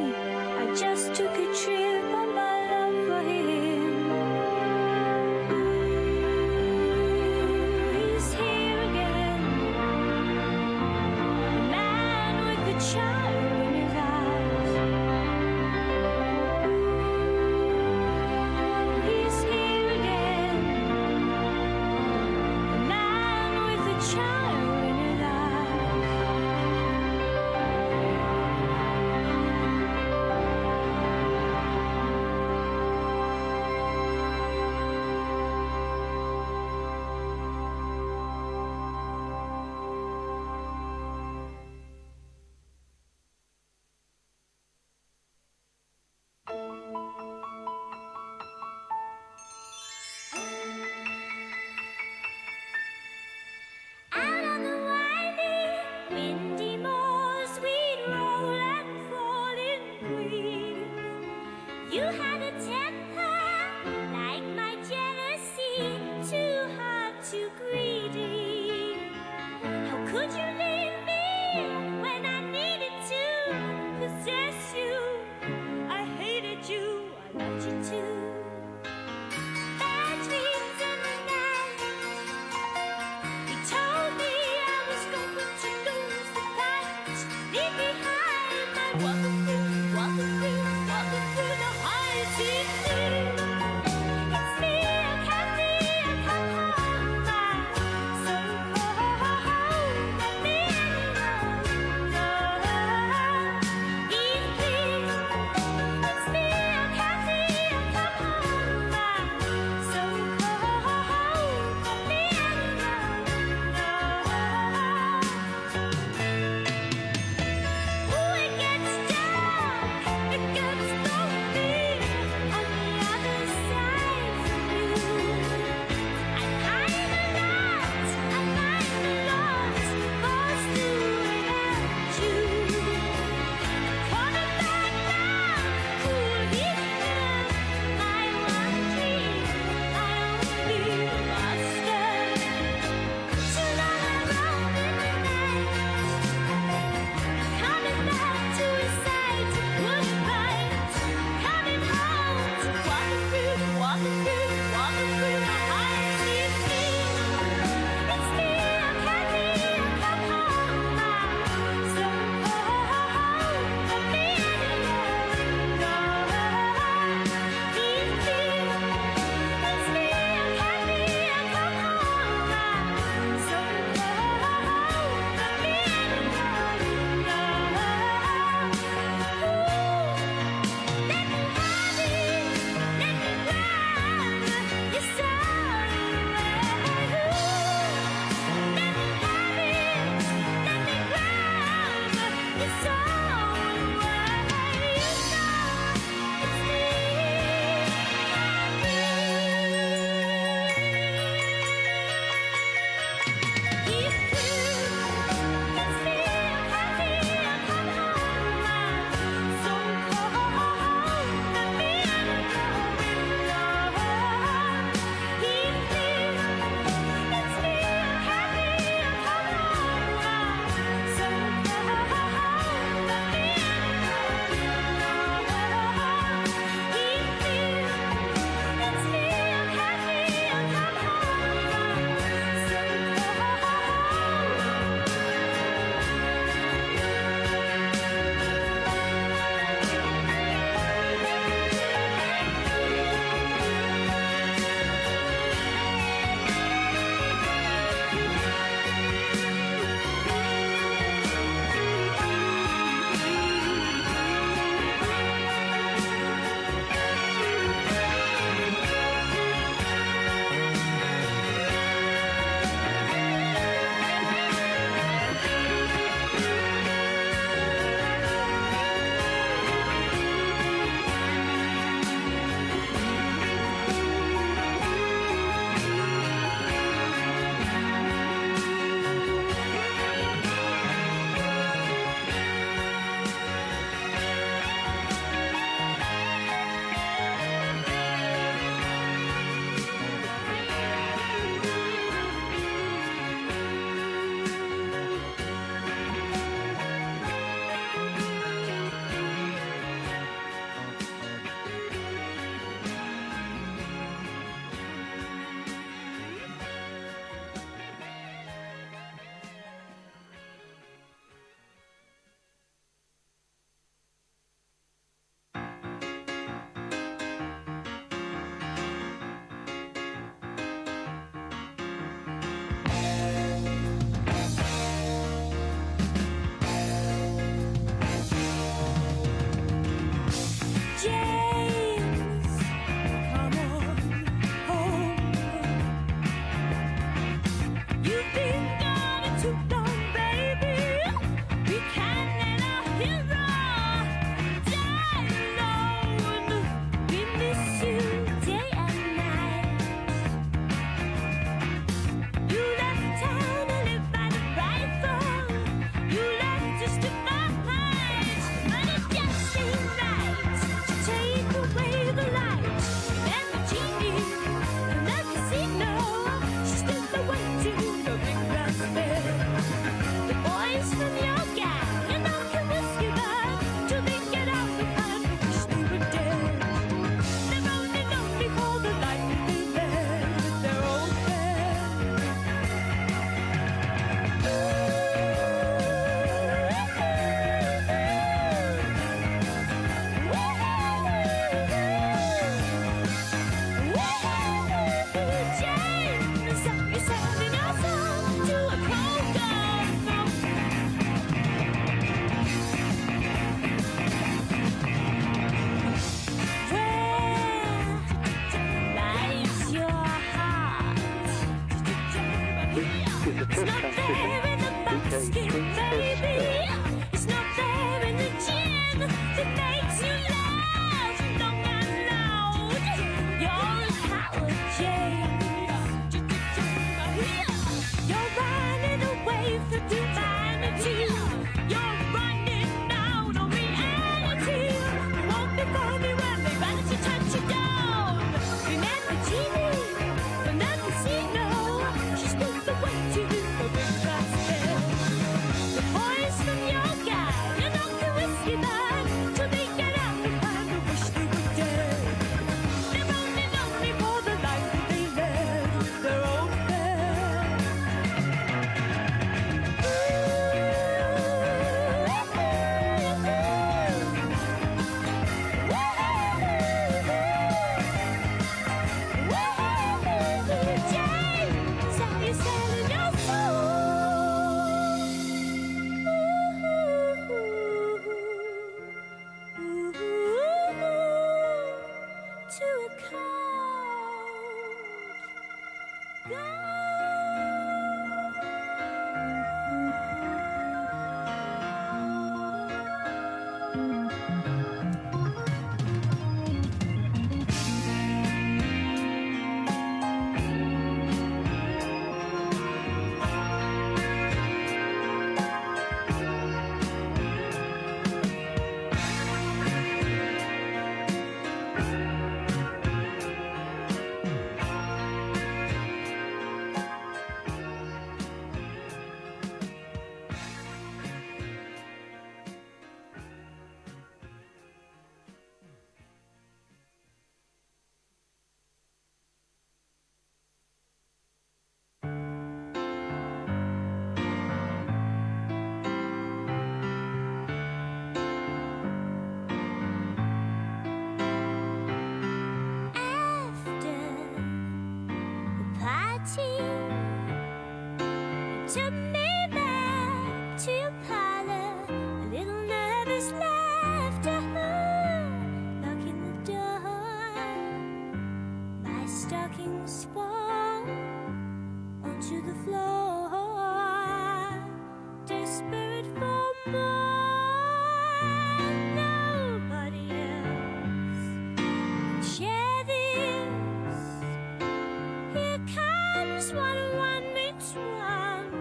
I just took a trip on my love for him. Ooh, he's here again, the man with the child in his eyes. Ooh, he's here again, the man with the child in his eyes. Out on the winding, windy moors, we'd roll and fall in grief. You had a temper like my jealousy, too hard, too greedy. How could you leave me when I needed to possess you? I hated you, I loved you too. Bad dreams in the night. He told me I was going to lose the fight. Leave behind my walking through the high seas. It's me, I can't see, I come home, my so cold. Let me alone, no. Please, please. It's me, I can't see, I come home, my so cold. Let me alone, no. Ooh, it gets dark Took me back to your parlor, a little nervous laughter, locking the door. My stockings fall onto the floor, desperate for more. Nobody else can share this. Here comes one and one makes one.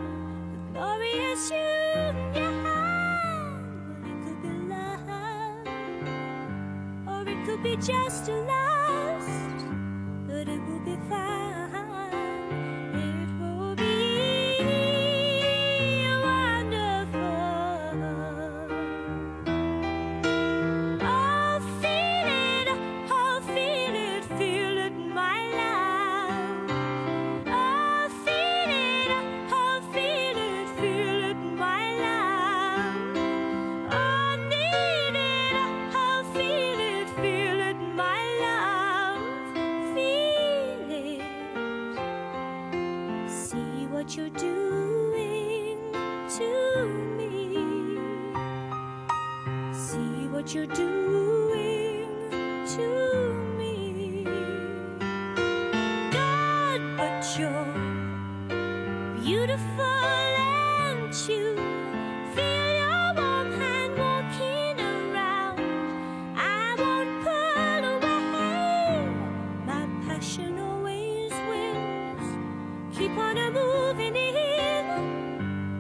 Glorious you in your hand. Well, it could be love, or it could be just a lust, but it will be fine. It will be wonderful. Oh, feel it, my love. Oh, feel it, my love. Oh, need it, oh, feel it, my love. Feel it. See what you're doing to me. See what you're doing to me. God, but you're beautiful, and you feel your warm hand walking around. I won't pull away. My passion always wins. Keep on a moving in,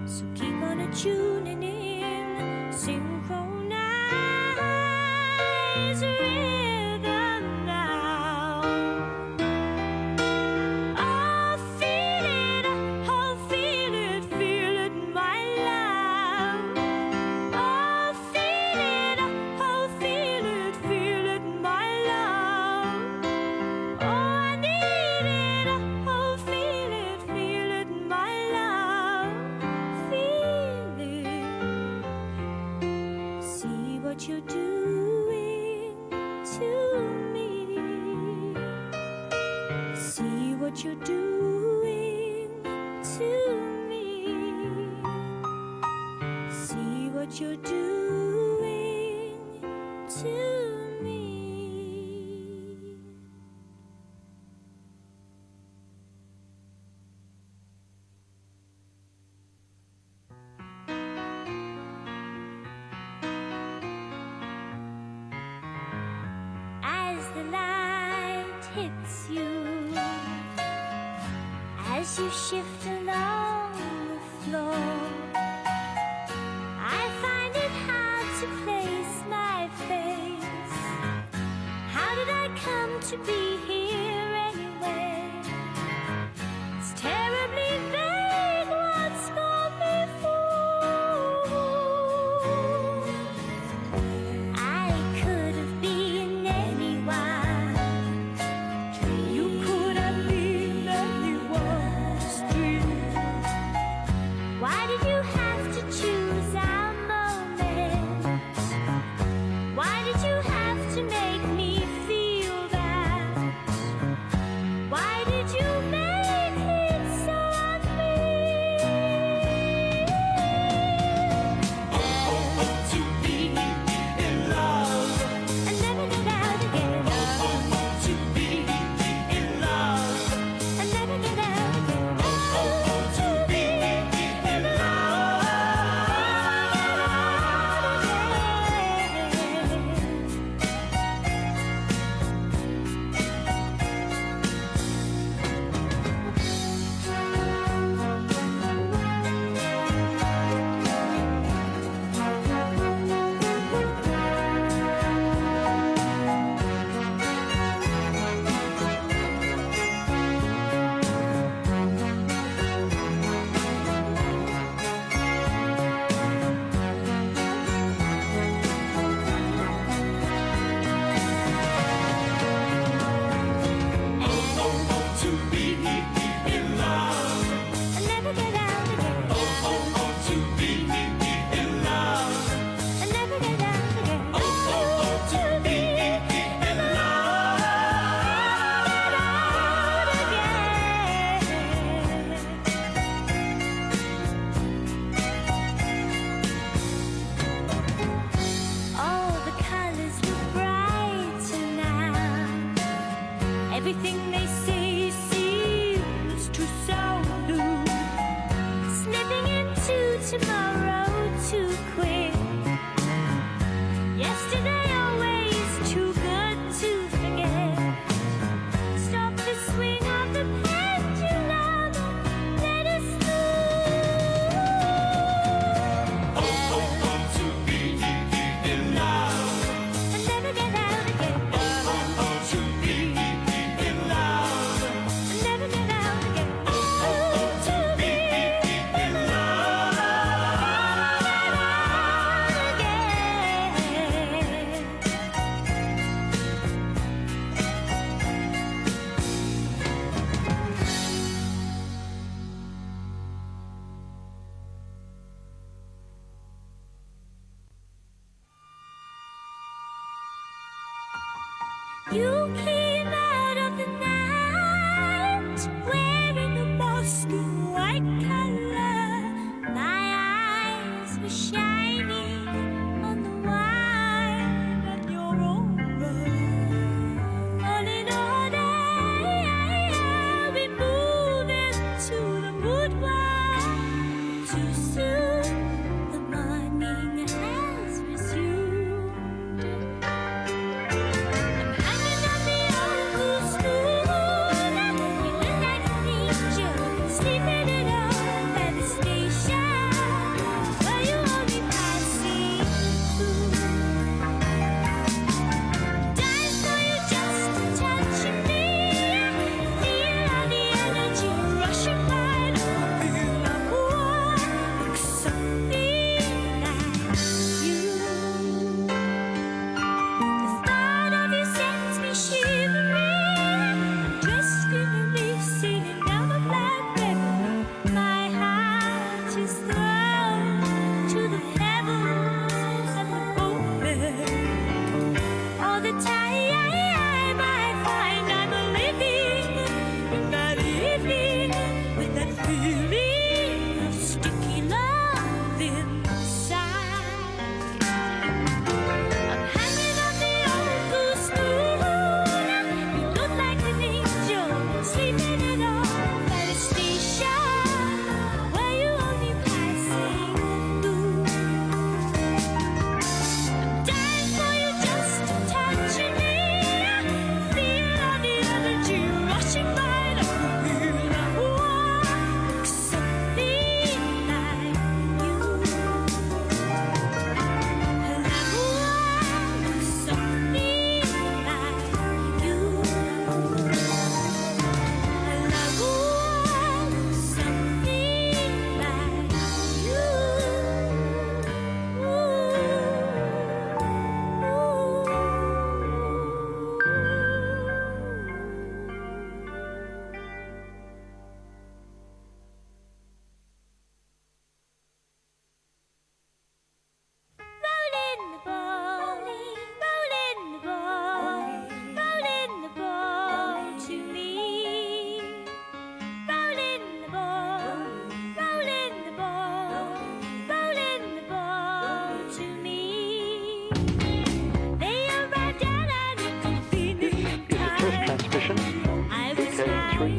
so keep on a tuning in. Synchronize rhythm now. Oh, feel it, my love. Oh, feel it, my love. Oh, I need it, oh, feel it, my love. Feel it. See what you're doing to me. See what you're doing to me. See what you're doing to me. As the light hits you, as you shift along the floor, I find it hard to place my face. How did I come to be here anyway? It's terribly vague what's gone before. I could have been anyone. You could have been anyone's dream. Why did you have to choose our moment? Why did you have to make me feel that?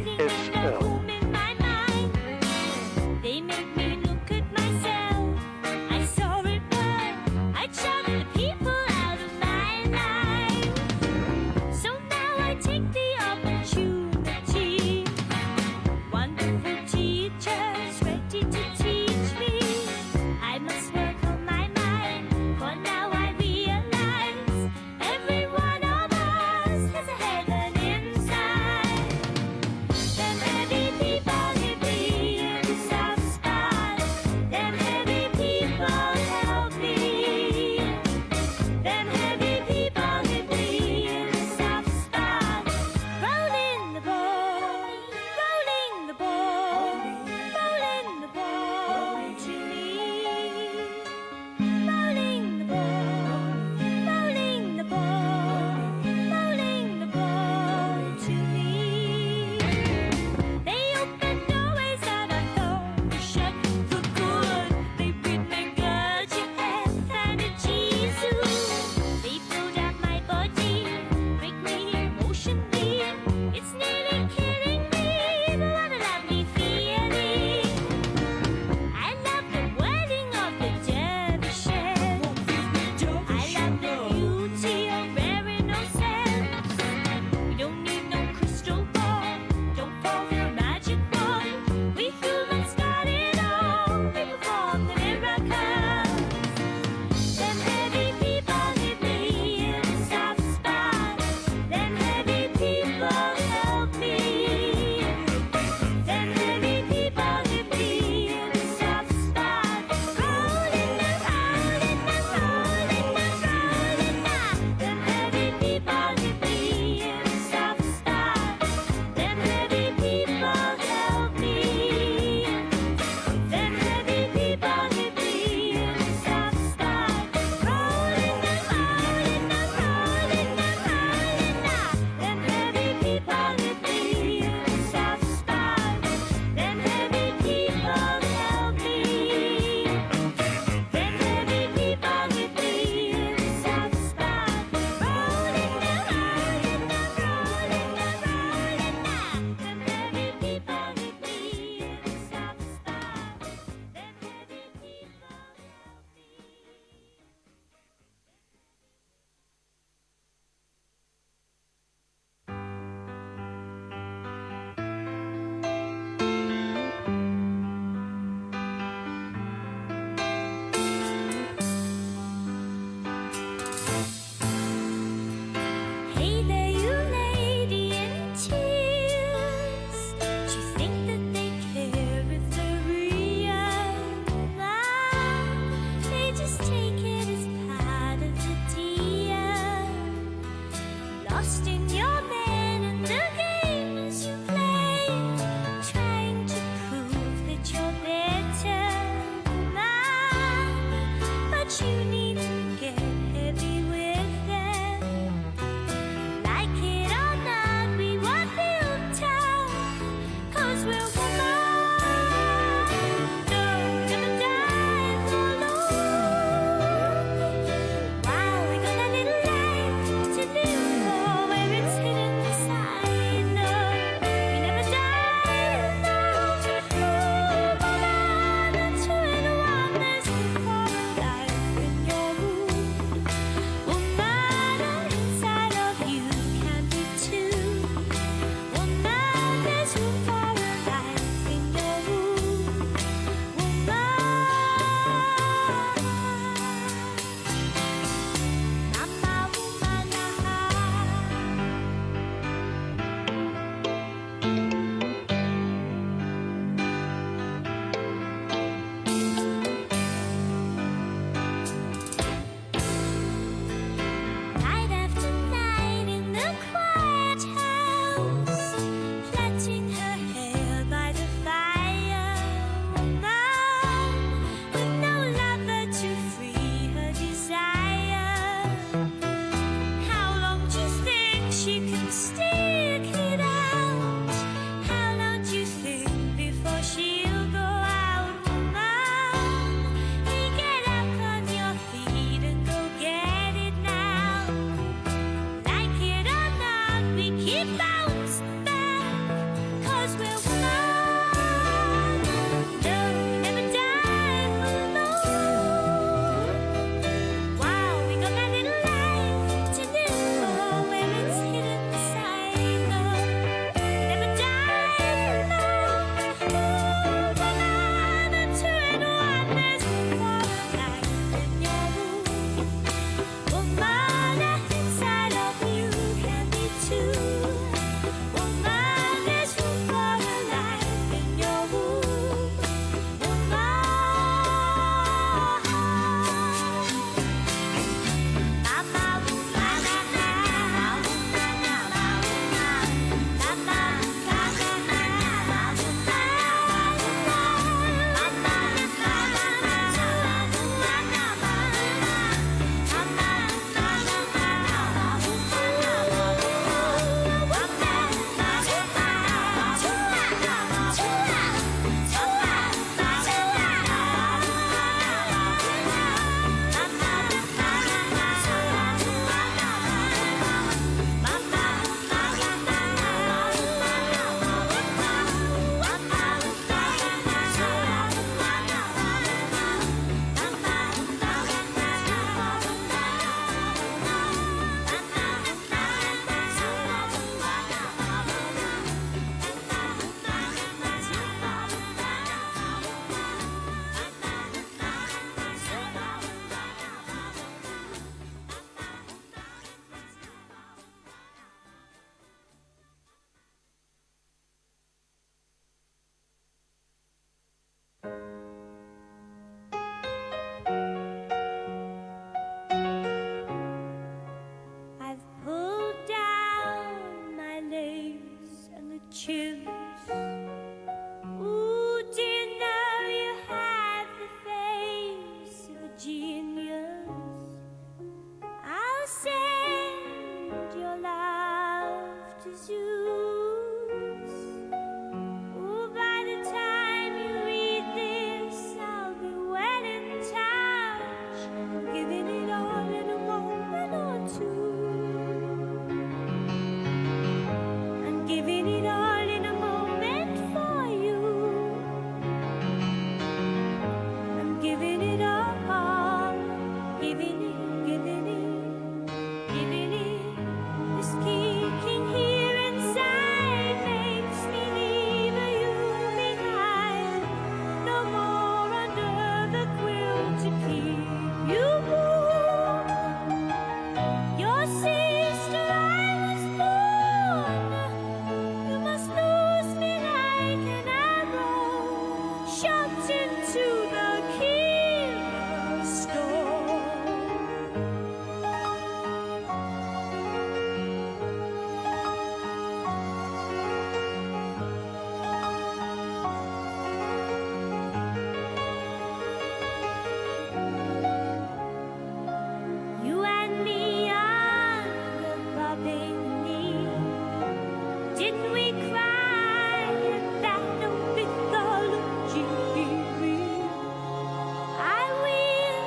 vk3sl. They make me look at myself. I saw it burn. I shouted the people out of my life. So now I take the opportunity. Wonderful teachers ready to teach me. I must work on my mind. For now I realize every one of us has a heaven inside. And everything Ooh, do you know you have the face of a genius? I'll send your love to Zeus. Ooh, by the time you read this, I'll be well in touch, giving it all in a moment or two. I'm giving it all in a moment for you. I'm giving it all, giving it, giving it, giving it. This kicking here inside makes me leave you behind. No more under the quilt to keep you warm. Your sister, I was born. You must lose me like an arrow shot into the killer's storm. You and me on the rubbing knee. Didn't we cry at that mythology? I will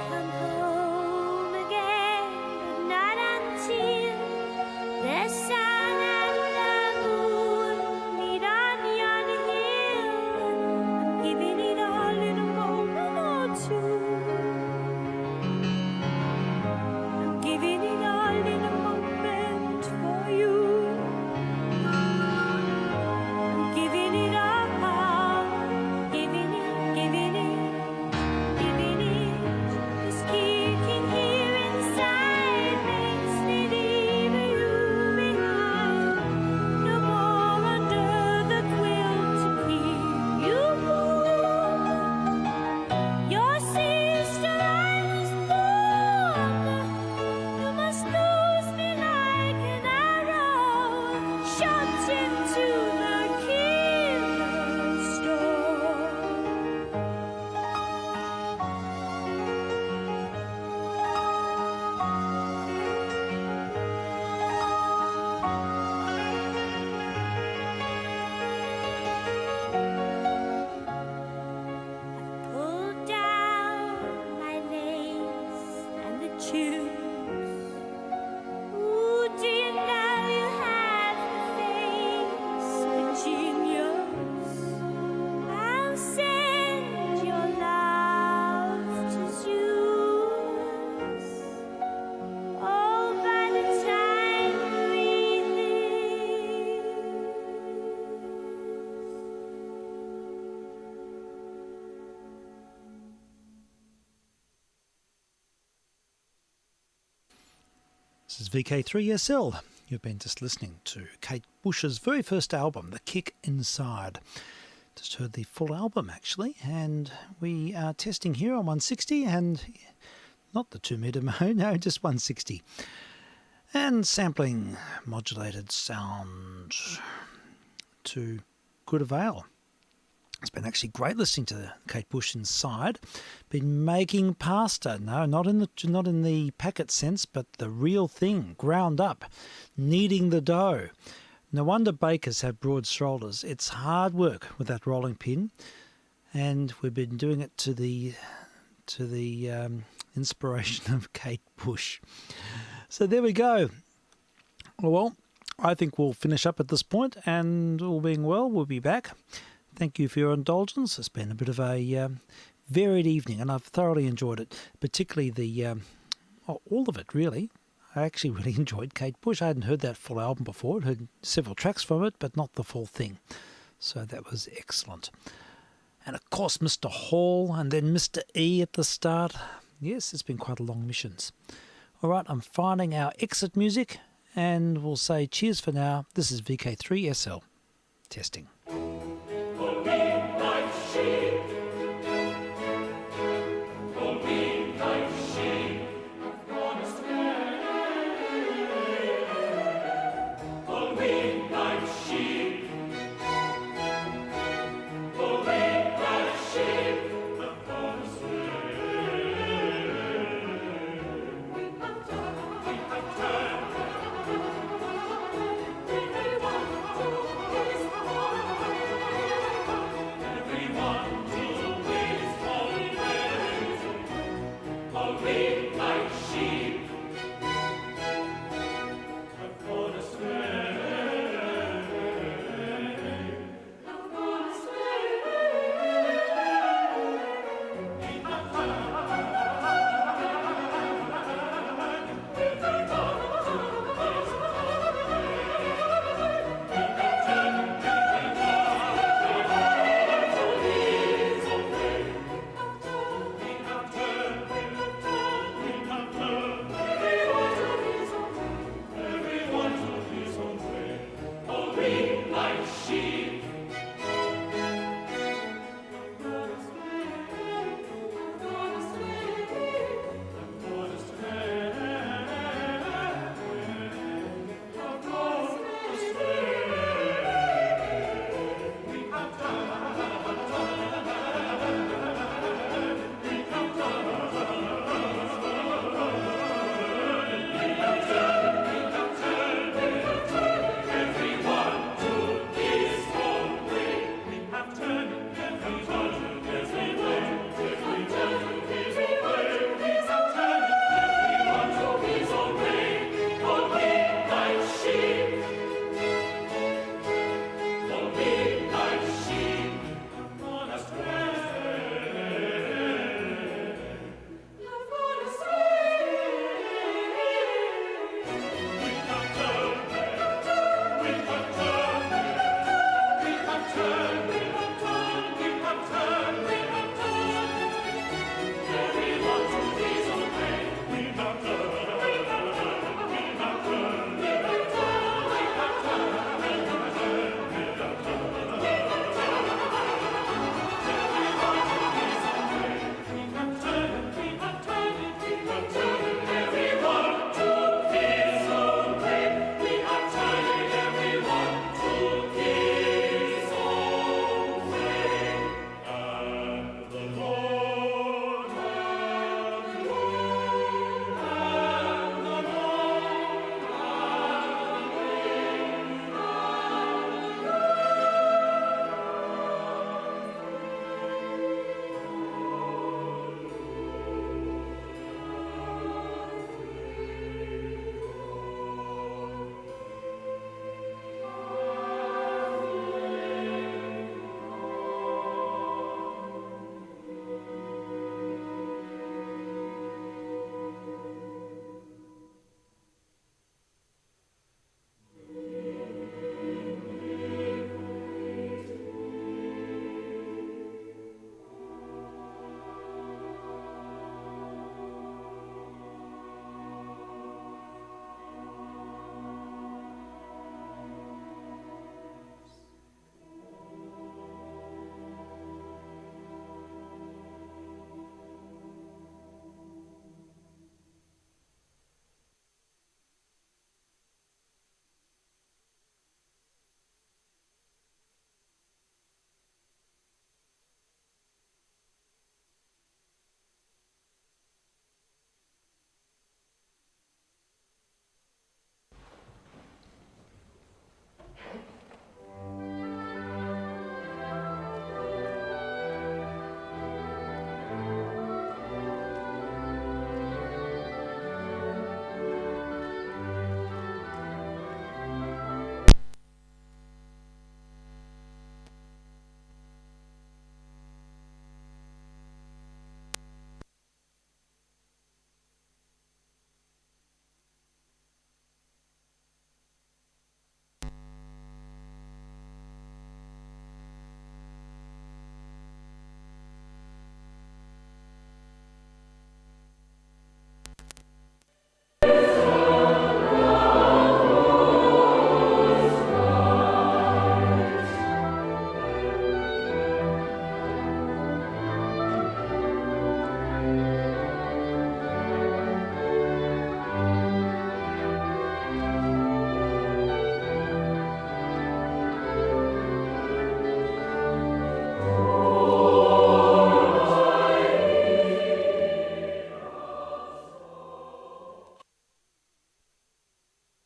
come home again, but not until the sun and the moon meet on yon hill. I'm giving it all in a moment or two. I'm giving it all in a moment for you. I'm giving it all, giving it, giving it, giving it. This kicking here inside makes me leave you behind. No more under the quilt to keep you warm. Your sister, I was born. You must lose me like an arrow shot into the killer's storm. Pulled down my lace and the tubes. Ooh, do you know you have the face of a genius? I'll send your love to Zeus. Oh, by the time you read This is vk3sl. You've been just listening to Kate Bush's very first album, The Kick Inside. Just heard the full album, actually, and we are testing here on 160, and not the 2 metre mode, no, just 160. And sampling modulated sound to good avail. It's been actually great listening to Kate Bush Inside. Been making pasta. No, not in the packet sense, but the real thing, ground up, kneading the dough. No wonder bakers have broad shoulders. It's hard work with that rolling pin, and we've been doing it to the inspiration of Kate Bush. So there we go. Well, I think we'll finish up at this point, and all being well, we'll be back. Thank you for your indulgence. It's been a bit of a varied evening, and I've thoroughly enjoyed it, particularly all of it, really. I actually really enjoyed Kate Bush. I hadn't heard that full album before. I'd heard several tracks from it, but not the full thing. So that was excellent. And of course, Mr. Hall, and then Mr. E at the start. Yes, it's been quite a long missions. All right, I'm finding our exit music, and we'll say cheers for now. This is vk3sl. Testing.